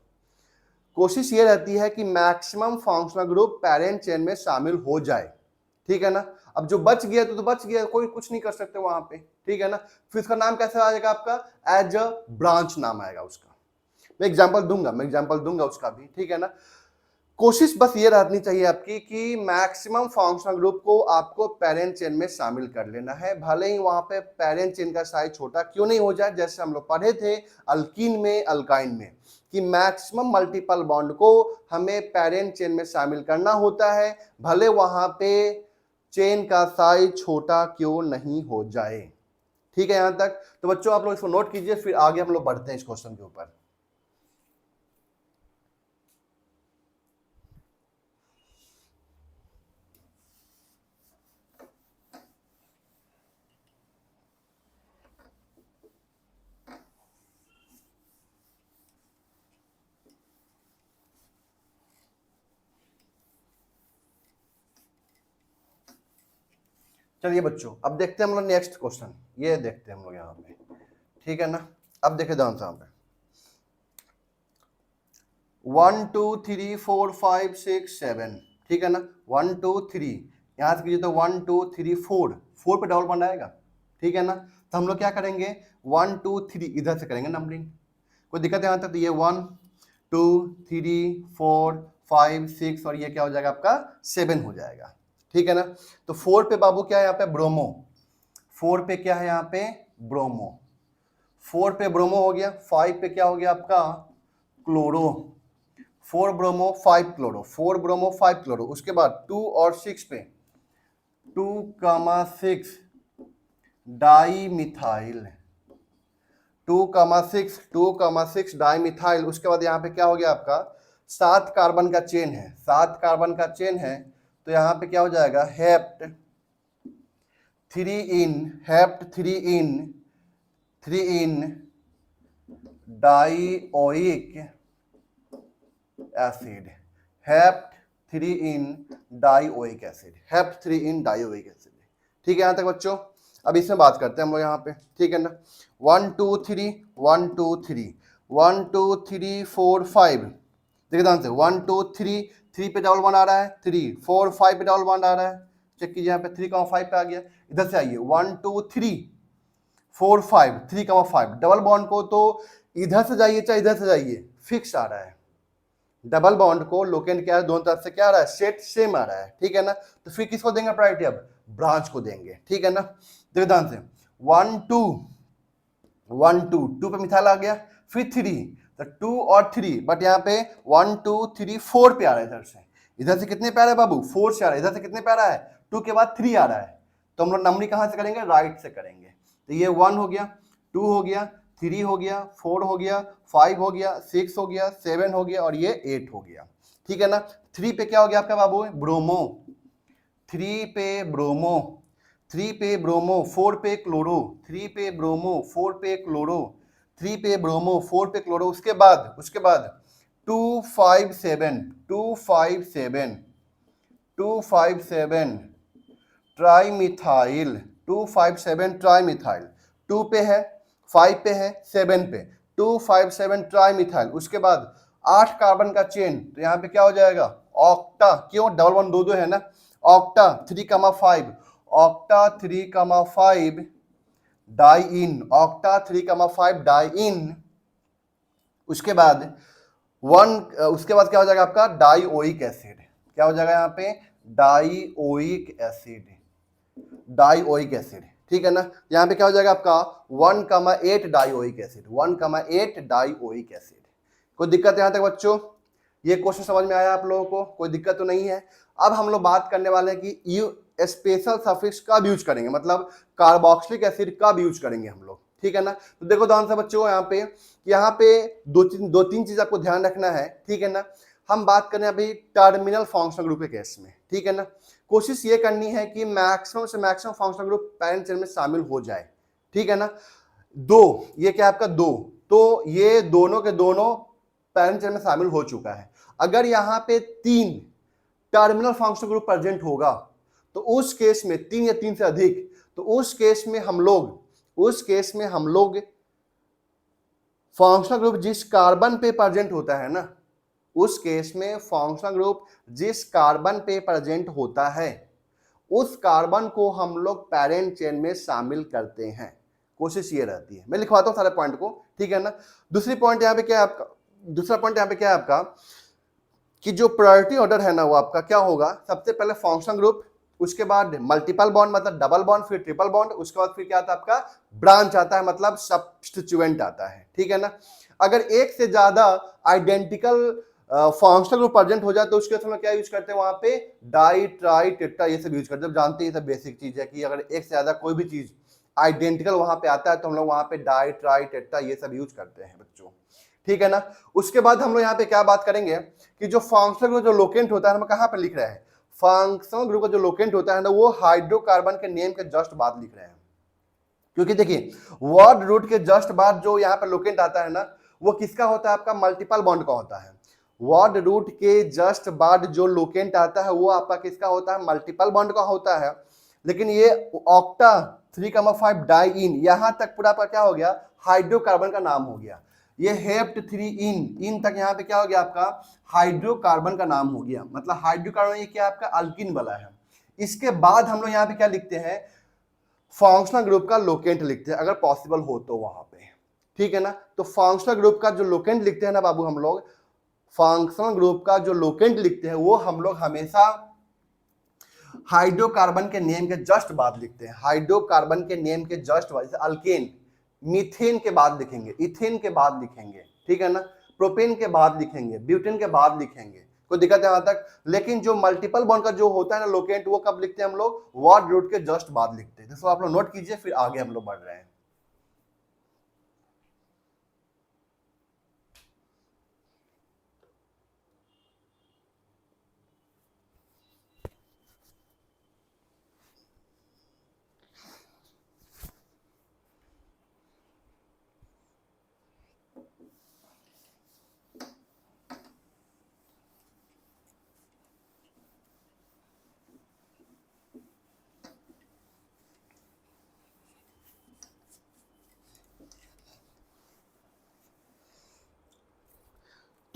S1: कोशिश ये रहती है कि maximum functional group parent chain में शामिल हो जाए, ठीक है ना। अब जो बच गया तो बच गया, कोई कुछ नहीं कर सकते वहां पे, ठीक है ना। फिर इसका नाम कैसे आ जाएगा, आपका एज अ ब्रांच नाम आएगा उसका। मैं एग्जांपल दूंगा उसका भी, ठीक है ना। कोशिश बस ये रहनी चाहिए आपकी कि मैक्सिमम फंक्शनल ग्रुप को आपको पेरेंट चेन में शामिल कर लेना है, भले ही वहां पे पेरेंट चेन का साइज छोटा क्यों नहीं हो जाए। जैसे हम लोग पढ़े थे अल्कीन में, अल्काइन में, कि मैक्सिमम मल्टीपल बॉन्ड को हमें पेरेंट चेन में शामिल करना होता है, भले वहां पे चेन का साइज छोटा क्यों नहीं हो जाए, ठीक है यहां तक। तो बच्चों आप लोग इसको नोट कीजिए, फिर आगे हम लोग बढ़ते हैं इस क्वेश्चन के ऊपर। चलिए बच्चों, अब देखते हैं हम लोग नेक्स्ट क्वेश्चन, ये देखते हैं हम लोग यहाँ पे, ठीक है ना। अब देखिए ध्यान से यहाँ पे 1 2 3 4 5 6 7, ठीक है ना। 1 2 3 यहाँ से कीजिए तो 1 2 3 4 पे डबल बॉन्ड आएगा, ठीक है ना। तो हम लोग क्या करेंगे 1 2 3 इधर से करेंगे नंबरिंग, कोई दिक्कत है यहाँ तक। तो ये 1 2 3 4 5 6 और ये क्या हो जाएगा आपका 7 हो जाएगा, ठीक है ना। तो 4 पे बाबू क्या है यहाँ पे ब्रोमो, 4 पे क्या है यहाँ पे ब्रोमो, 4 पे ब्रोमो हो गया। 5 पे क्या हो गया आपका chloro, 4 bromo 5 chloro, 4 bromo 5 chloro. उसके बाद 2 और 6 पे 2,6 डाई मिथाइल, 2,6 डाई मिथाइल। उसके बाद यहाँ पे क्या हो गया आपका 7 कार्बन का चेन है, 7 कार्बन का चेन है। तो यहाँ पे क्या हो जाएगा हेप्ट 3 इन डाइओइक एसिड, हेप्ट 3 इन डाइओइक एसिड, हेप्ट 3 इन डाइओइक एसिड, ठीक है यहाँ तक बच्चों। अब इसमें बात करते हैं हम लोग यहाँ पे, ठीक है ना। 1 2 3 1 2 3 1 2 3 4 5, देखिए ध्यान से 1 2 3 पे डबल बॉन्ड आ रहा है, 3 4 5 पे डबल बॉन्ड आ रहा है, चेक कीजिए यहाँ पे 3,5 पे आ गया। इधर से आइए 1 2 3 4 5 3,5 डबल बॉन्ड को तो इधर से जाइए चाहे इधर से जाइए फिक्स आ रहा है, डबल बॉन्ड को लोकेंट क्या है दोनों तरफ से क्या आ रहा है सेट सेम आ रहा है, ठीक है ना। तो फिर किसको देंगे प्रायोरिटी, अब ब्रांच को देंगे, ठीक है ना। देखो ध्यान से 1 2 पे मिथाइल आ गया, फिर 3 तो 2 और 3, बट यहाँ पे 1 2 3 4 पे आ रहा है इधर से कितने पे आ रहा है बाबू 4 से आ रहा है, इधर से कितने पे आ रहा है 2 के बाद 3 आ रहा है। तो हम लोग नंबरिंग कहाँ से करेंगे राइट से करेंगे। तो ये 1 हो गया, 2 हो गया, 3 हो गया, 4 हो गया, 5 हो गया, 6 हो गया, 7 हो गया और ये 8 हो गया, ठीक है ना। 3 पे क्या हो गया आपका बाबू ब्रोमो, 3 पे ब्रोमो, 3 पे ब्रोमो, 4 पे क्लोरो, 3 पे ब्रोमो, 4 पे क्लोरो, 3 पे ब्रोमो, 4 पे क्लोरो। उसके बाद 257 ट्राइमिथाइल, 257 ट्राइमिथाइल, 2 पे है, 5 पे है, 7 पे 257 ट्राइमिथाइल। उसके बाद 8 कार्बन का चेन, तो यहाँ पे क्या हो जाएगा ऑक्टा, क्यों डबल वन दो है ना, octa 3,5 octa 3,5 diene, octa 3,5 diene. उसके बाद उसके बाद क्या हो जाएगा आपका डाइओइक एसिड, क्या हो जाएगा यहाँ पे डाइओइक एसिड, डाइओइक एसिड, ठीक है ना। यहाँ पे क्या हो जाएगा आपका 1,8 डाइओइक एसिड, 1,8 डाइओइक एसिड। कोई दिक्कत यहाँ तक बच्चों, ये क्वेश्चन समझ में आया आप लोगों को, कोई दिक्कत तो नहीं है। अब हम लोग बात करने वाले हैं कि यू स्पेशल सफिक्स कब यूज करेंगे, मतलब कार्बोक्सिलिक एसिड कब यूज करेंगे हम लोग, ठीक है ना। तो देखो ध्यान से बच्चों यहाँ पे दो तीन चीज आपको ध्यान रखना है, ठीक है ना। हम बात करें अभी टर्मिनल फंक्शनल ग्रुप के केस में, ठीक है ना। कोशिश ये करनी है कि मैक्सिमम से maximum functional group parent chain में शामिल हो जाए, ठीक है ना। ये क्या आपका तो ये दोनों के दोनों पैरेंट चेन में शामिल हो चुका है। अगर यहाँ पे 3 टर्मिनल फंक्शनल ग्रुप प्रेजेंट होगा तो उस केस में 3 या 3 से अधिक, तो उस केस में हम लोग फंक्शनल ग्रुप जिस कार्बन पे प्रेजेंट होता है ना, उस केस में फंक्शनल ग्रुप जिस कार्बन पे प्रेजेंट होता है उस कार्बन को हम लोग पैरेंट चेन में शामिल करते हैं। कोशिश ये रहती है, मैं लिखवाता हूं सारे पॉइंट को, ठीक है ना। दूसरा पॉइंट यहाँ पे क्या है आपका कि जो प्रायोरिटी ऑर्डर है ना वो आपका क्या होगा, सबसे पहले फंक्शनल ग्रुप, उसके बाद मल्टीपल बॉन्ड मतलब डबल बॉन्ड, फिर ट्रिपल बॉन्ड, उसके बाद फिर क्या आता है आपका ब्रांच आता है मतलब सब्स्टिट्यूएंट आता है, ठीक है ना। अगर एक से ज्यादा आइडेंटिकल फंक्शनल ग्रुप प्रेजेंट हो जाए तो उसके हम क्या यूज करते हैं वहां पे डाई ट्राई टेट्रा ये सब यूज करते हैं। जानते हैं ये सब बेसिक चीज है कि अगर एक से ज्यादा कोई भी चीज आइडेंटिकल वहां पे आता है तो हम लोग वहां पे डाई ट्राई टेट्रा ये सब यूज करते हैं बच्चों, ठीक है ना। उसके बाद हम लोग यहाँ पे क्या बात करेंगे कि जो फंक्शनल ग्रुप जो लोकेंट होता है हम कहाँ पे लिख रहे हैं, फंक्शनल ग्रुप का जो लोकेंट होता है ना वो हाइड्रोकार्बन के नेम के जस्ट बाद लिख रहे हैं, क्योंकि देखिए वर्ड रूट के जस्ट बाद जो यहाँ पे लोकेंट आता है ना वो किसका होता है आपका मल्टीपल बॉन्ड का होता है। वर्ड रूट के जस्ट बाद जो लोकेंट आता है वो आपका किसका होता है मल्टीपल बॉन्ड का होता है। लेकिन ये ऑक्टा 3,5 डाइइन यहां तक पूरा पर क्या हो गया, हाइड्रोकार्बन का नाम हो गया। ये हेप्ट 3 इन तक यहाँ पे क्या हो गया आपका, हाइड्रोकार्बन का नाम हो गया। मतलब हाइड्रोकार्बन ये क्या आपका अल्किन वाला है। इसके बाद हम लोग यहाँ पे क्या लिखते हैं, फंक्शनल ग्रुप का लोकेंट लिखते हैं अगर पॉसिबल हो तो वहां पे, ठीक है ना। तो फंक्शनल ग्रुप का जो लोकेंट लिखते हैं ना बाबू हम लोग, फंक्शनल ग्रुप का जो लोकेंट लिखते हैं वो हम लोग हमेशा हाइड्रोकार्बन के नेम के जस्ट बाद लिखते हैं। हाइड्रोकार्बन के नेम के जस्ट बाद, जैसे अल्केन मीथेन के बाद लिखेंगे, इथेन के बाद लिखेंगे, ठीक है ना, प्रोपेन के बाद लिखेंगे, ब्यूटेन के बाद लिखेंगे, कोई दिक्कत है वहां तक। लेकिन जो मल्टीपल बॉन्ड का जो होता है ना लोकेंट, वो कब लिखते हैं हम लोग, वर्ड रूट के जस्ट बाद लिखते हैं। जिसको आप लोग नोट कीजिए, फिर आगे हम लोग बढ़ रहे हैं।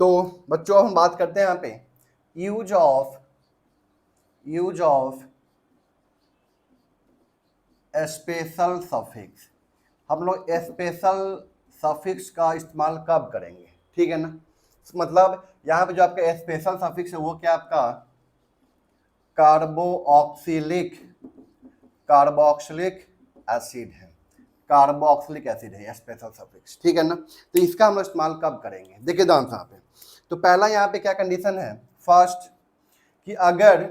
S1: तो बच्चों हम बात करते हैं यहाँ पे यूज ऑफ स्पेशल सफिक्स। हम लोग स्पेशल सफिक्स का इस्तेमाल कब करेंगे, ठीक है ना। मतलब यहाँ पे जो आपका स्पेशल सफिक्स है वो क्या आपका कार्बोक्सिलिक एसिड है, कार्बोक्सिलिक एसिड है स्पेशल सफिक्स, ठीक है ना। तो इसका हम लोग इस्तेमाल कब करेंगे, देखिए ध्यान से यहाँ पे। तो पहला यहाँ पे क्या कंडीशन है, फर्स्ट कि अगर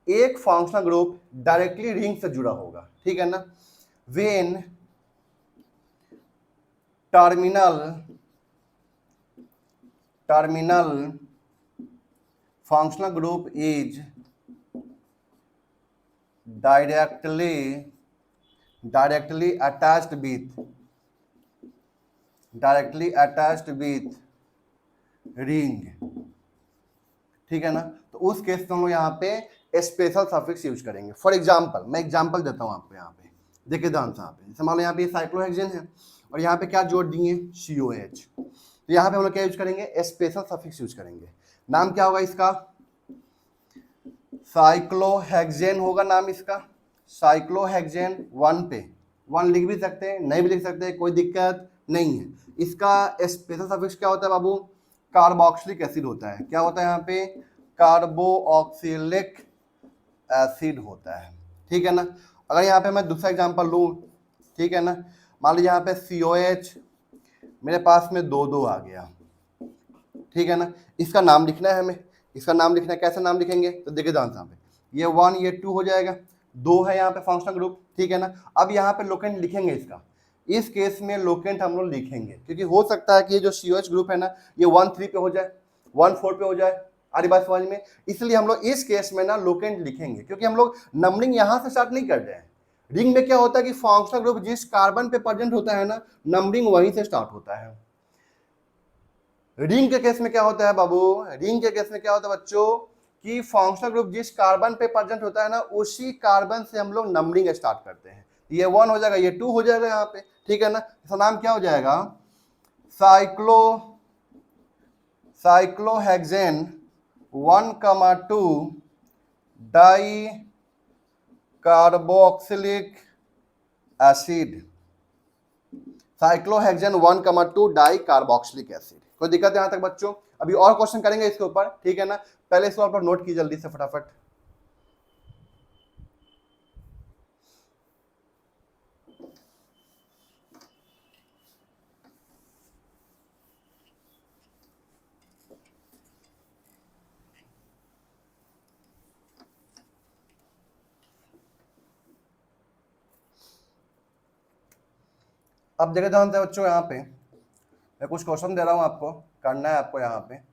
S1: एक फंक्शनल ग्रुप डायरेक्टली रिंग से जुड़ा होगा, ठीक है ना, when terminal functional group is directly attached with ring, ठीक है ना। तो उस केस में हम लोग यहाँ पे स्पेशल सफिक्स यूज करेंगे। फॉर एग्जाम्पल, मैं एग्जाम्पल देता हूँ आपको यहाँ पे, देखिए ध्यान से यहाँ पे। जैसे मान लो यहाँ पे साइक्लोहेक्सेन है और यहाँ पे क्या जोड़ दिए COH, तो यहाँ पे हम लोग क्या यूज करेंगे, स्पेशल सफिक्स यूज करेंगे। नाम क्या होगा इसका, साइक्लोहेक्सेन होगा नाम इसका, साइक्लोहेक्सेन 1 पे 1 लिख भी सकते हैं, नहीं भी लिख सकते हैं, कोई दिक्कत नहीं है। इसका स्पेशल सफिक्स क्या होता है बाबू, कार्बोक्सिलिक एसिड होता है। क्या होता है यहाँ पे, कार्बोक्सिलिक एसिड होता है, ठीक है ना। अगर यहाँ पे मैं दूसरा एग्जांपल लूँ, ठीक है ना, मान लीजिए यहाँ पे COH मेरे पास में 2 आ गया, ठीक है ना। इसका नाम लिखना है हमें, इसका नाम लिखना है, कैसे नाम लिखेंगे, तो देखिए ध्यान से यहाँ पे, ये 1 ये 2 हो जाएगा, 2 है यहाँ पे फंक्शनल ग्रुप, ठीक है ना। अब यहाँ पे लोकेंट लिखेंगे इसका, इस केस में लोकेंट हम लोग लिखेंगे क्योंकि हो सकता है कि ये जो COH ग्रुप है ना ये 1,3 पे हो जाए, 1,4 पे हो जाए, आरी बात समझ में। इसलिए हम लोग इस केस में ना लोकेंट लिखेंगे क्योंकि हम लोग नंबरिंग यहाँ से स्टार्ट नहीं कर रहे हैं। रिंग में क्या होता है कि फंक्शनल ग्रुप जिस कार्बन पे प्रेजेंट होता है ना, नंबरिंग वहीं से स्टार्ट होता है। रिंग के केस में क्या होता है बाबू, रिंग के केस में क्या होता है बच्चों कि फंक्शनल ग्रुप जिस कार्बन पे प्रेजेंट होता है ना उसी कार्बन से हम लोग नंबरिंग स्टार्ट करते हैं। ये 1 हो जाएगा, ये 2 हो जाएगा यहाँ पे, ठीक है ना। इसका नाम क्या हो जाएगा, cyclohexane 1,2 di carboxylic acid, cyclohexane 1,2 di carboxylic acid. कोई दिक्कत है यहाँ तक बच्चों, अभी और क्वेश्चन करेंगे इसके ऊपर, ठीक है ना। पहले इसको आप नोट की जल्दी से फटाफट। अब देखिए ध्यान से बच्चों, यहाँ पे मैं कुछ क्वेश्चन दे रहा हूँ आपको, करना है आपको यहाँ पे।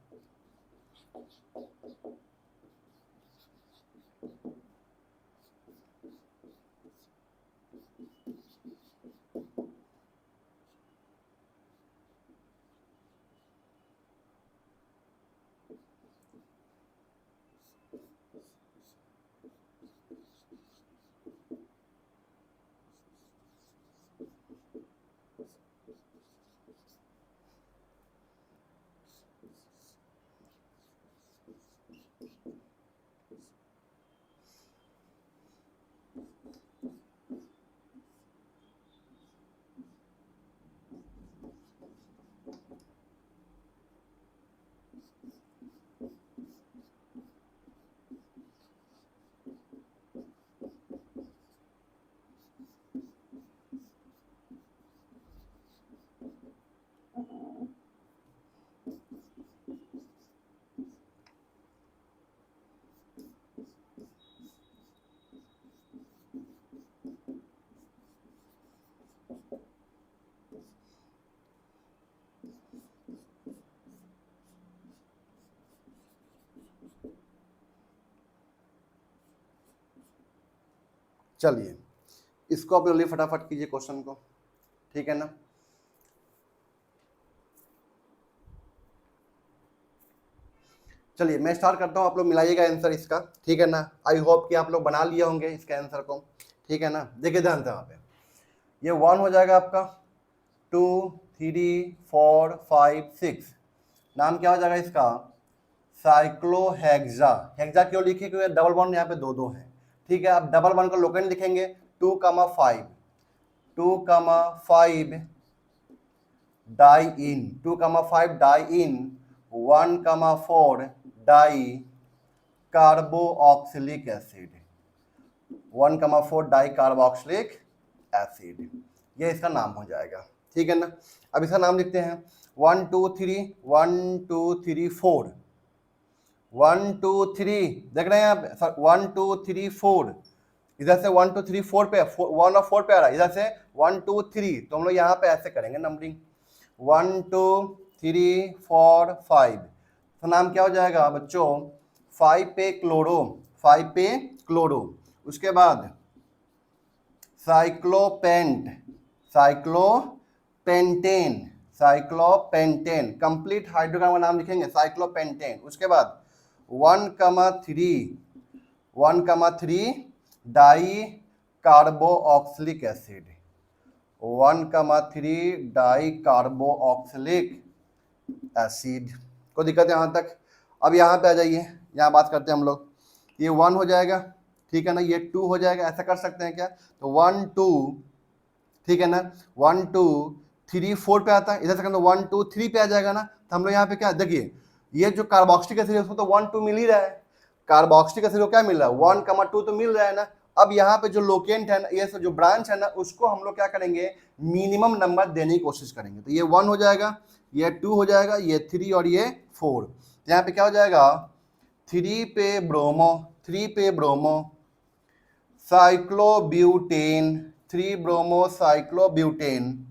S1: चलिए इसको आप जल्दी फटाफट कीजिए क्वेश्चन को, ठीक है ना। चलिए मैं स्टार्ट करता हूँ, आप लोग मिलाइएगा आंसर इसका, ठीक है ना। आई होप कि आप लोग बना लिए होंगे इसके आंसर को, ठीक है ना। देखिए ध्यान से वहाँ पे ये 1 हो जाएगा आपका, 2 3 4 5 6, नाम क्या हो जाएगा इसका, साइक्लोहेक्सा। हेक्सा क्यों लिखे, क्योंकि डबल बॉन्ड यहाँ पे दो दो है, ठीक है। आप डबल बॉन्ड को लोकेंट लिखेंगे 2,5 डाई इन, 2,5 डाई इन 1,4 di carboxylic acid, 1,4 di carboxylic acid, ये इसका नाम हो जाएगा, ठीक है ना। अब इसका नाम लिखते हैं 1 2 3 1 2 3 4, 1 2 3 देख रहे हैं आप, 1 2 3 4, इधर से 1 2 3 4 पे 1 और 4 पे आ रहा है, इधर से 1 2 3, तो हम लोग यहाँ पे ऐसे करेंगे नंबरिंग 1 2 3 4 5, तो नाम क्या हो जाएगा बच्चों, 5 पे क्लोरो, 5 पे क्लोरो, उसके बाद साइक्लोपेंट, साइक्लोपेंटेन, साइक्लोपेंटेन, कंप्लीट हाइड्रोकार्बन नाम लिखेंगे साइक्लोपेंटेन, उसके बाद 1,3 di carboxylic acid, 1,3 di carboxylic acid. कोई दिक्कत है यहाँ तक। अब यहाँ पे आ जाइए, यहाँ बात करते हैं हम लोग, ये 1 हो जाएगा, ठीक है ना, ये 2 हो जाएगा, ऐसा कर सकते हैं क्या, तो 1 2, ठीक है ना, 1 2 3 4 पे आता है, इधर से 1 2 3 पे आ जाएगा ना, तो हम लोग यहाँ पे क्या देखिए, ये जो कार्बोक्सिलिक एसिड है उसको तो 1 2 मिल ही रहा है, कार्बोक्सिलिक एसिड को क्या मिल रहा है 1,2 तो मिल रहा है ना। अब यहाँ पे जो लोकेंट है ना, ये जो ब्रांच है ना, उसको हम लोग क्या करेंगे, मिनिमम नंबर देने की कोशिश करेंगे, तो ये 1 हो जाएगा, ये 2 हो जाएगा, ये 3 और ये 4, तो यहाँ पे क्या हो जाएगा 3 पे ब्रोमो, 3 पे bromo cyclobutane, 3 bromo cyclobutane,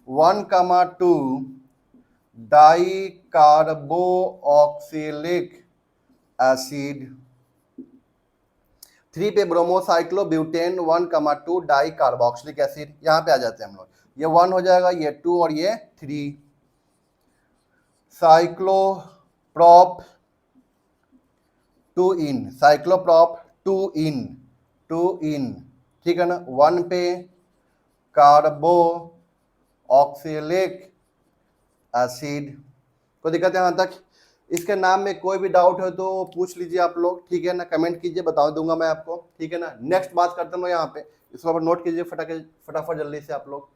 S1: 1,2 di carboxylic acid, 3 पे bromo cyclobutane 1,2 di carboxylic acid, यहाँ पे आ जाते हैं हम लोग, ये 1 हो जाएगा, ये 2 और ये 3, साइक्लोप्रॉप 2 इन, साइक्लोप्रॉप 2 इन, ठीक है ना, 1 पे कार्बोक्सिलिक एसिड। कोई दिक्कत है यहाँ तक। इसके नाम में कोई भी डाउट है तो पूछ लीजिए आप लोग, ठीक है ना, कमेंट कीजिए, बता दूंगा मैं आपको, ठीक है ना। नेक्स्ट बात करते हैं यहाँ पे, इसको नोट कीजिए फटाफट जल्दी से आप लोग।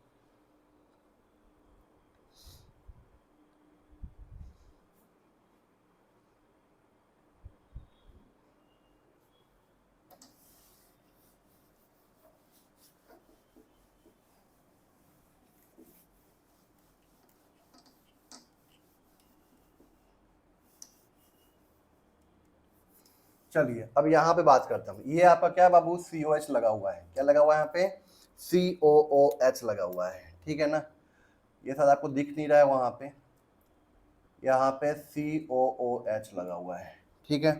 S1: चलिए अब यहाँ पे बात करता हूँ, ये आपका क्या बाबू COH लगा हुआ है, क्या लगा हुआ है यहाँ पे, COOH लगा हुआ है, ठीक है ना, ये शायद आपको दिख नहीं रहा है वहाँ पे, यहाँ पे COOH लगा हुआ है, ठीक है।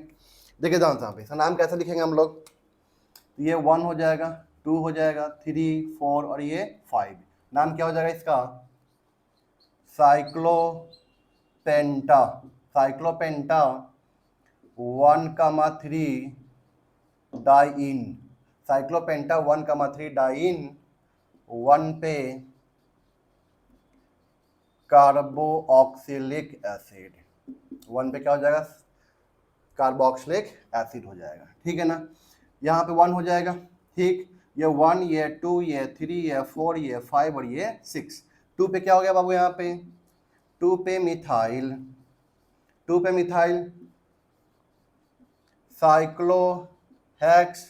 S1: देखिए यहाँ पे इसका नाम कैसे लिखेंगे हम लोग, ये 1 हो जाएगा, 2 हो जाएगा, 3 4 और ये 5, नाम क्या हो जाएगा इसका, cyclopenta, cyclopenta 1,3 diene, cyclopenta 1,3 diene, 1 पे कार्बोक्सिलिक एसिड, 1 पे क्या हो जाएगा, कार्बोक्सिलिक एसिड हो जाएगा, ठीक है ना। यहाँ पे 1 हो जाएगा, ठीक, ये 1 ये 2 ये 3 ये 4 ये 5 और ये 6, 2 पे क्या हो गया बाबू, यहाँ पे 2 पे मिथाइल, 2 पे मिथाइल साइक्लोहेक्स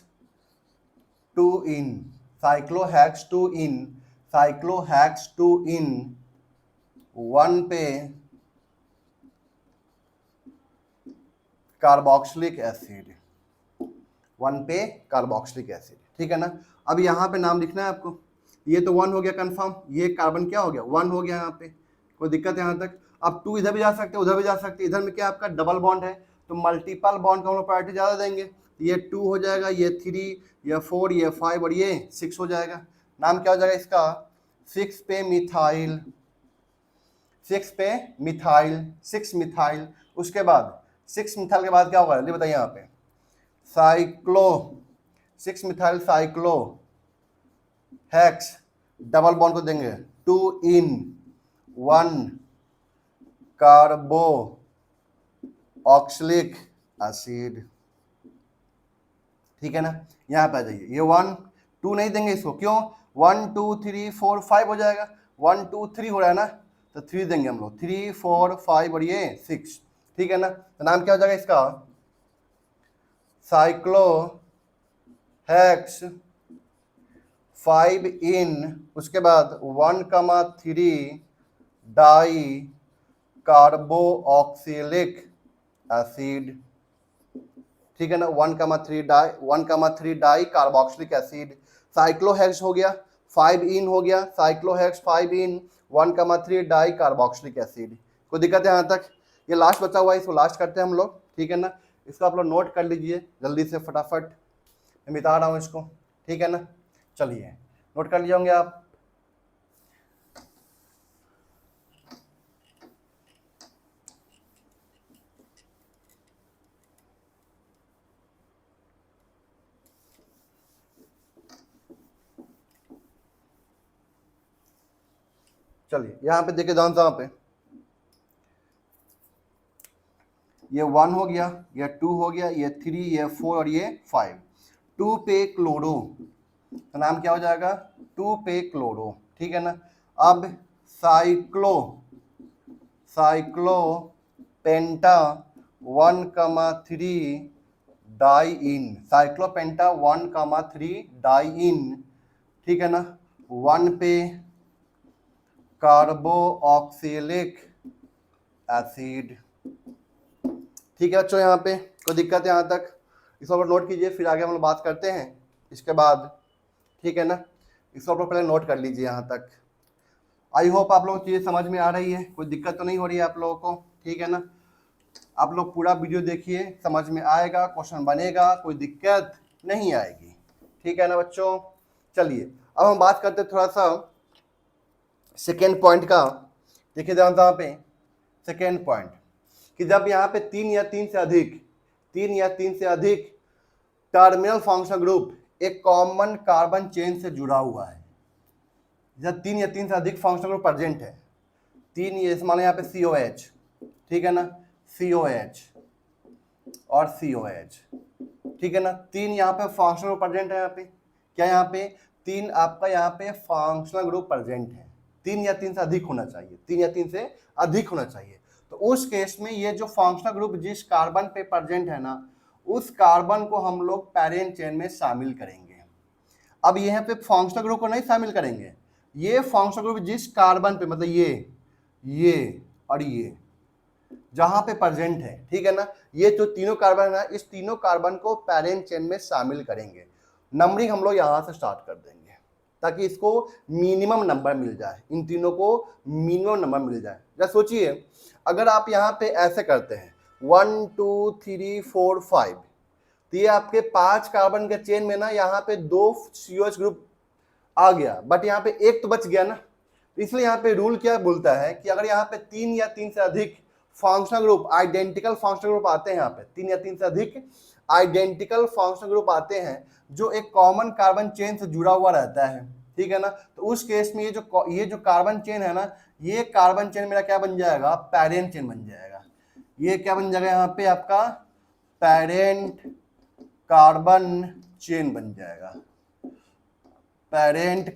S1: 2 इन, साइक्लोहेक्स 2 इन, साइक्लोहेक्स 2 इन 1 पे कार्बोक्सिलिक एसिड, 1 पे कार्बोक्सिलिक एसिड, ठीक है ना। अब यहाँ पे नाम लिखना है आपको, ये तो 1 हो गया कंफर्म, ये कार्बन क्या हो गया 1 हो गया, यहाँ पे कोई दिक्कत है यहाँ तक। अब 2 इधर भी जा सकते हैं, उधर भी जा सकते हैं, इधर में क्या आपका डबल बॉन्ड है, तो मल्टीपल बॉन्ड को हम लोग प्रायोरिटी ज़्यादा देंगे, ये 2 हो जाएगा, ये 3, ये 4, ये 5 और ये 6 हो जाएगा। नाम क्या हो जाएगा इसका? 6 पे मिथाइल, 6 पे मिथाइल, 6 मिथाइल। उसके बाद 6 मिथाइल के बाद क्या होगा जल्दी बताइए यहाँ पे? Cyclo, 6 methyl cyclo hex, double bond को देंगे 2 इन 1 कार्बो ऑक्सलिक एसिड। ठीक है ना, यहाँ पे आ जाइए। ये 1 2 नहीं देंगे इसको, क्यों? 1 2 3 4 5 हो जाएगा। 1 2 3 हो रहा है ना, तो 3 देंगे हम लोग, 3 4 5 और ये 6। ठीक है ना, तो नाम क्या हो जाएगा इसका? साइक्लो हेक्स 5 इन, उसके बाद 1,3 डाई कार्बो ऑक्सिलिक एसिड। ठीक है ना, 1,3 डाई कार्बोक्सिलिक एसिड। साइक्लोहेक्स हो गया, 5 इन हो गया, साइक्लोहेक्स 5 इन 1,3 डाई कार्बोक्सिलिक एसिड। कोई दिक्कत है यहाँ तक? ये लास्ट बचा हुआ है, इसको लास्ट करते हैं हम लोग। ठीक है ना, इसको आप लोग नोट कर लीजिए जल्दी से फटाफट, मैं मिटा रहा हूँ इसको। ठीक है ना, चलिए नोट कर लिए होंगे आप। चलिए यहाँ पे देखिए ध्यान से, यहाँ पे ये 1 हो गया, ये 2 हो गया, ये 3, ये 4 और ये 5। 2 पे क्लोरो, तो नाम क्या हो जाएगा? 2 पे क्लोरो। ठीक है ना, अब साइक्लो पेंटा 1,3 डाई इन, साइक्लोपेंटा 1,3 डाई इन। ठीक है ना, 1 पे कार्बो ऑक्सिलिक एसिड। ठीक है बच्चों, यहाँ पे कोई दिक्कत है यहाँ तक? इसको आप नोट कीजिए, फिर आगे हम लोग बात करते हैं इसके बाद। ठीक है ना, इसको आप लोग पहले नोट कर लीजिए यहाँ तक। आई होप आप लोगों को चीज़ें समझ में आ रही है, कोई दिक्कत तो नहीं हो रही है आप लोगों को? ठीक है ना, आप लोग पूरा वीडियो देखिए, समझ में आएगा, क्वेश्चन बनेगा, कोई दिक्कत नहीं आएगी। ठीक है ना बच्चों, चलिए अब हम बात करते हैं थोड़ा सा सेकेंड पॉइंट का। देखिए ध्यान से यहाँ पे सेकेंड पॉइंट, कि जब यहाँ पे 3 या 3 से अधिक टर्मिनल फंक्शनल ग्रुप एक कॉमन कार्बन चेन से जुड़ा हुआ है, जब 3 या 3 से अधिक फंक्शनल ग्रुप प्रेजेंट है, 3 ये माने यहाँ पे COH, ठीक है ना, COH और COH। ठीक है ना, 3 यहाँ पे फंक्शनल ग्रुप प्रेजेंट है। यहाँ पे क्या, यहाँ पे 3 आपका यहाँ पे फंक्शनल ग्रुप प्रेजेंट है। 3 या 3 से अधिक होना चाहिए, 3 या 3 से अधिक होना चाहिए। तो उस केस में ये जो फंक्शनल ग्रुप जिस कार्बन पे प्रेजेंट है ना, उस कार्बन को हम लोग पैरेंट चेन में शामिल करेंगे। अब यहाँ पे फंक्शनल ग्रुप को नहीं शामिल करेंगे, ये फंक्शनल ग्रुप जिस कार्बन पे, मतलब ये और ये जहां पे प्रेजेंट है, ठीक है ना, ये जो तीनों कार्बन है, इस तीनों कार्बन को पैरेंट चेन में शामिल करेंगे। नंबरिंग हम लोग यहां से स्टार्ट कर देंगे ताकि इसको मिनिमम नंबर मिल जाए, इन तीनों को मिनिमम नंबर मिल जाए। जैसे सोचिए, अगर आप यहाँ पे ऐसे करते हैं 1 2 3 4 5, तो ये आपके 5 कार्बन के चेन में ना यहाँ पे 2 COH ग्रुप आ गया, बट यहाँ पे एक तो बच गया ना। इसलिए यहाँ पे रूल क्या बोलता है कि अगर यहाँ पे 3 या 3 से अधिक functional group, identical functional group आते हैं, यहाँ पे 3 या 3 से अधिक आइडेंटिकल फंक्शनल ग्रुप आते हैं जो एक कॉमन कार्बन चेन से जुड़ा हुआ रहता है, ठीक है ना, तो उस केस में ये जो कार्बन चेन है ना, ये कार्बन चेन मेरा क्या बन जाएगा? पैरेंट चेन बन जाएगा। ये क्या बन जाएगा यहाँ पे आपका? पैरेंट कार्बन चेन बन जाएगा, पैरेंट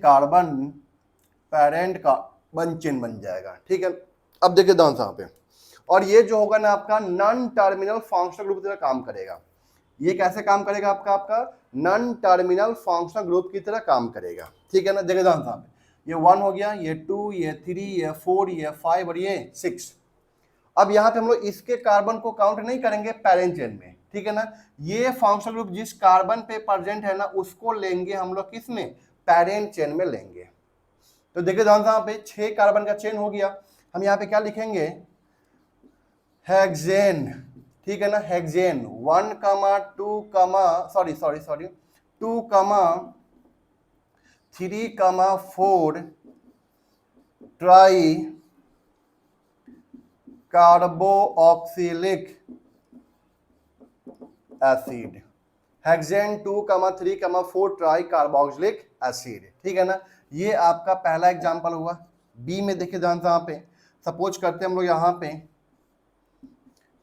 S1: कार्बन चेन बन जाएगा। ठीक है, अब देखिए ध्यान से यहाँ पे, और ये जो होगा ना आपका नॉन टर्मिनल फंक्शनल ग्रुप की तरह काम करेगा। ये कैसे काम करेगा? आपका नॉन टर्मिनल फंक्शनल ग्रुप की तरह काम करेगा। ठीक है ना, देखिए ध्यान से यहाँ पे, ये 1 हो गया, ये 2, ये 3, ये 4, ये 5 और ये 6। अब यहाँ पे हम लोग इसके कार्बन को काउंट नहीं करेंगे पैरेंट चेन में, ठीक है ना, ये फंक्शनल ग्रुप जिस कार्बन पे प्रेजेंट है ना, उसको लेंगे हम लोग किसमें? पैरेंट चेन में लेंगे। तो देखिए ध्यान से यहाँ पे 6 कार्बन का चेन हो गया। हम यहाँ पे क्या लिखेंगे? हेक्सेन, ठीक है ना। Hexane 2,3,4 try carboxylic acid. Hexane 2,3,4 try carboxylic acid, ठीक है ना। ये आपका पहला एग्जांपल हुआ। बी में देखिए ध्यान से, यहाँ पे सपोज करते हैं हम लोग यहाँ पे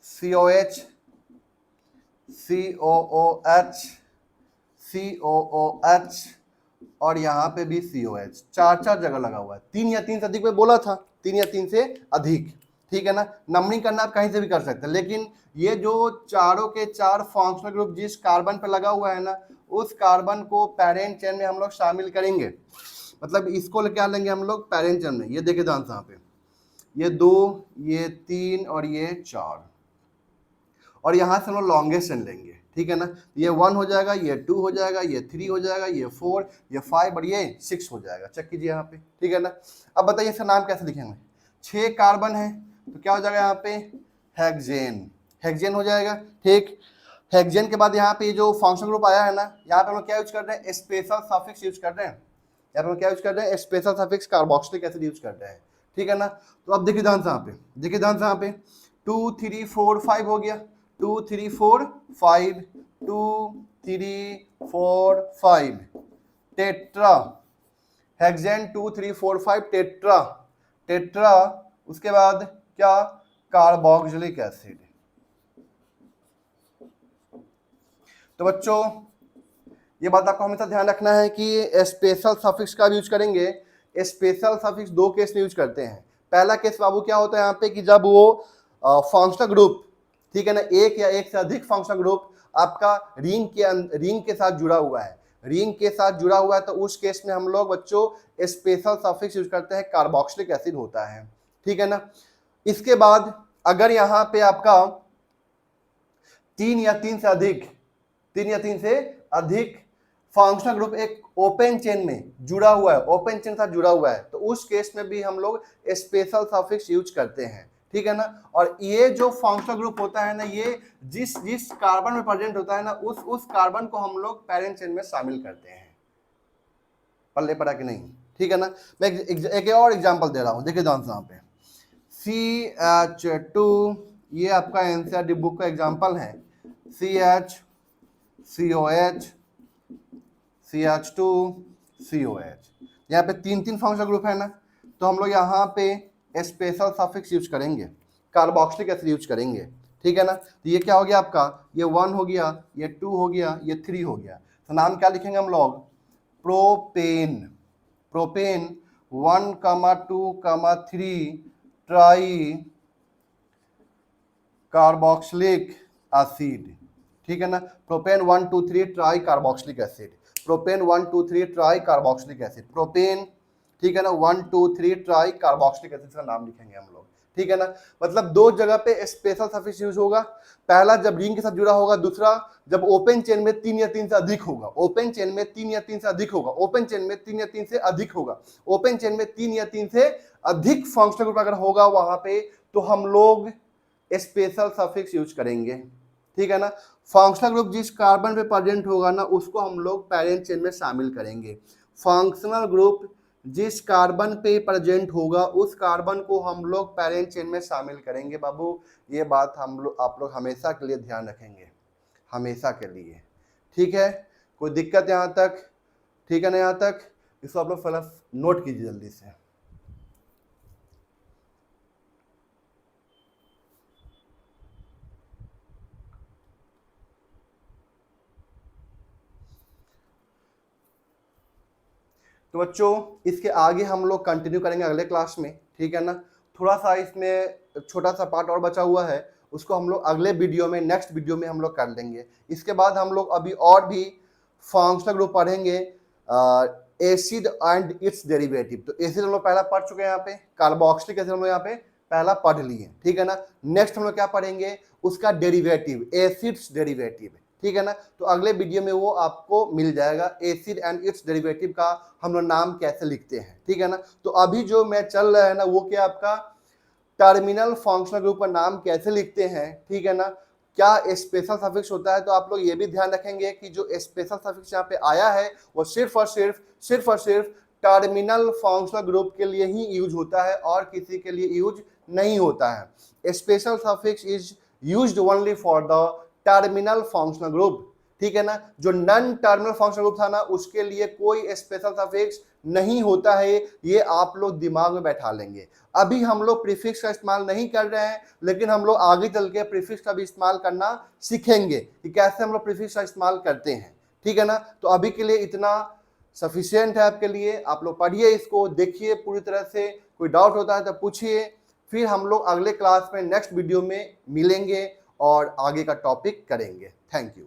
S1: COH COOH COOH और यहाँ पे भी COH, चार जगह लगा हुआ है। 3 या 3 से अधिक में बोला था, 3 या 3 से अधिक, ठीक है ना। नंबरिंग करना आप कहीं से भी कर सकते हैं, लेकिन ये जो चारों के चार फंक्शनल ग्रुप जिस कार्बन पे लगा हुआ है ना, उस कार्बन को पैरेंट चेन में हम लोग शामिल करेंगे। मतलब इसको क्या लेंगे हम लोग पैरेंट चेन में। ये देखिए ध्यान से, यहाँ पे ये 2, ये 3 और ये 4, और यहाँ से हम लोग लॉन्गेस्ट चेन लेंगे, ठीक है ना। ये 1 हो जाएगा, ये 2 हो जाएगा, ये 3 हो जाएगा, ये 4, ये 5 और ये 6 हो जाएगा। चेक कीजिए यहाँ पे, ठीक है ना। अब बताइए इसका नाम कैसे लिखेंगे। 6 कार्बन है तो क्या हो जाएगा यहाँ पे हेक्सेन, हेक्सेन हो जाएगा, ठीक। हेक्सेन के बाद यहाँ पे जो फंक्शनल ग्रुप आया है ना, यहाँ पे हम लोग क्या यूज कर रहे हैं, स्पेशल सफिक्स यूज कर रहे हैं। यहाँ पे हम क्या यूज कर रहे हैं, special suffix carboxylic acid use कर रहे हैं, ठीक है ना। तो अब देखिए ध्यान से, यहाँ पे देखिए ध्यान से, यहाँ पे 2 3 4 5 हो गया, 2 3 4 5, 2 3 4 5 टेट्रा हेक्सेन 2 3 4 5 टेट्रा टेट्रा। उसके बाद क्या, कार्बोक्सिलिक एसिड। तो बच्चों ये बात आपको हमेशा ध्यान रखना है कि स्पेशल सफिक्स का भी यूज करेंगे। स्पेशल सफिक्स दो केस में यूज करते हैं। पहला केस बाबू क्या होता है यहाँ पे कि जब वो फंक्शनल ग्रुप, ठीक है ना, एक या एक से अधिक फंक्शनल ग्रुप आपका रिंग के साथ जुड़ा हुआ है, रिंग के साथ जुड़ा हुआ है, तो उस केस में हम लोग बच्चों स्पेशल सफिक्स यूज करते हैं, कार्बोक्सिलिक एसिड होता है, ठीक है ना। इसके बाद अगर यहाँ पे आपका 3 या 3 से अधिक फंक्शनल ग्रुप एक ओपन चेन में जुड़ा हुआ है, ओपन चेन के साथ जुड़ा हुआ है, तो उस केस में भी हम लोग स्पेशल सफिक्स यूज करते हैं, ठीक है ना। और ये जो फंक्शनल ग्रुप होता है ना, ये जिस कार्बन में प्रेजेंट होता है ना, उस कार्बन को हम लोग पैरेंट चेन में शामिल करते हैं। पल्ले पड़ा कि नहीं, ठीक है ना। मैं एक और एग्जांपल दे रहा हूं, देखिए ध्यान से, यहाँ पे CH2, ये आपका एनसीईआरटी बुक का एग्जांपल है। CH COH CH2 COH, यहाँ पे 3 फंक्शनल ग्रुप है ना, तो हम लोग यहाँ पे स्पेशल सफिक्स यूज करेंगे, कार्बोक्सिलिक एसिड यूज करेंगे, ठीक है ना। तो ये क्या हो गया आपका, ये 1 हो गया, ये 2 हो गया, ये 3 हो गया। तो नाम क्या लिखेंगे हम लोग, propane. Propane 1, 2, 3 try carboxylic acid, ठीक है ना। Propane 1 2 3 try carboxylic acid, propane 1 2 3 try carboxylic acid, propane, ठीक है ना, 1 2 3 ट्राई कार्बोक्सिलिक एसिड का नाम लिखेंगे हम लोग, ठीक है ना। मतलब दो जगह पे स्पेशल सफिक्स यूज होगा। पहला जब रिंग के साथ जुड़ा होगा, दूसरा जब ओपन चेन में 3 या 3 से अधिक होगा, ओपन चेन में 3 या 3 से अधिक होगा, ओपन चेन में 3 या 3 से अधिक होगा, ओपन चेन में 3 या 3 से अधिक फंक्शनल ग्रुप अगर होगा वहां पे, तो हम लोग स्पेशल सफिक्स यूज करेंगे, ठीक है ना। फंक्शनल ग्रुप जिस कार्बन पे प्रेजेंट होगा ना, उसको हम लोग पैरेंट चेन में शामिल करेंगे। फंक्शनल ग्रुप जिस कार्बन पे प्रेजेंट होगा, उस कार्बन को हम लोग पैरेंट चेन में शामिल करेंगे। बाबू ये बात आप लोग हमेशा के लिए ध्यान रखेंगे, हमेशा के लिए, ठीक है। कोई दिक्कत यहाँ तक, ठीक है ना, यहाँ तक इसको आप लोग फटाफट नोट कीजिए जल्दी से। तो बच्चों इसके आगे हम लोग कंटिन्यू करेंगे अगले क्लास में, ठीक है ना। थोड़ा सा इसमें छोटा सा पार्ट और बचा हुआ है, उसको हम लोग अगले वीडियो में, नेक्स्ट वीडियो में हम लोग कर लेंगे। इसके बाद हम लोग अभी और भी फंक्शनल ग्रुप पढ़ेंगे, एसिड एंड इट्स डेरिवेटिव। तो एसिड हम लोग पहला पढ़ चुके हैं, यहाँ पे कार्बोक्सिलिक एसिड हम लोग यहाँ पे पहला पढ़ लिए, ठीक है ना। नेक्स्ट हम लोग क्या पढ़ेंगे, उसका डेरिवेटिव, एसिड्स डेरिवेटिव, ठीक है ना। तो अगले वीडियो में वो आपको मिल जाएगा, एसिड एंड इट्स डेरिवेटिव का हम लोग नाम कैसे लिखते हैं, ठीक है ना। तो अभी जो मैं चल रहा है ना, वो क्या आपका टर्मिनल फंक्शनल ग्रुप का नाम कैसे लिखते हैं, ठीक है ना। क्या स्पेशल सफिक्स होता है, तो आप लोग ये भी ध्यान रखेंगे कि जो स्पेशल सफिक्स यहाँ पे आया है वो सिर्फ और सिर्फ टर्मिनल फंक्शनल ग्रुप के लिए ही यूज होता है और किसी के लिए यूज नहीं होता है। Special suffix is used only for the terminal functional group, ठीक है ना। जो नॉन टर्मिनल फंक्शनल ग्रुप था ना, उसके लिए कोई स्पेशल सफिक्स नहीं होता है, ये आप लोग दिमाग में बैठा लेंगे। अभी हम लोग प्रीफिक्स का इस्तेमाल नहीं कर रहे हैं, लेकिन हम लोग आगे चल के प्रीफिक्स का भी इस्तेमाल करना सीखेंगे कि कैसे हम लोग प्रीफिक्स का इस्तेमाल करते हैं, ठीक है ना। तो अभी के लिए इतना सफिशिएंट है आपके लिए। आप लोग पढ़िए, इसको देखिए पूरी तरह से, कोई डाउट होता है तो पूछिए। फिर हम लोग अगले क्लास में नेक्स्ट वीडियो में मिलेंगे और आगे का टॉपिक करेंगे। Thank you.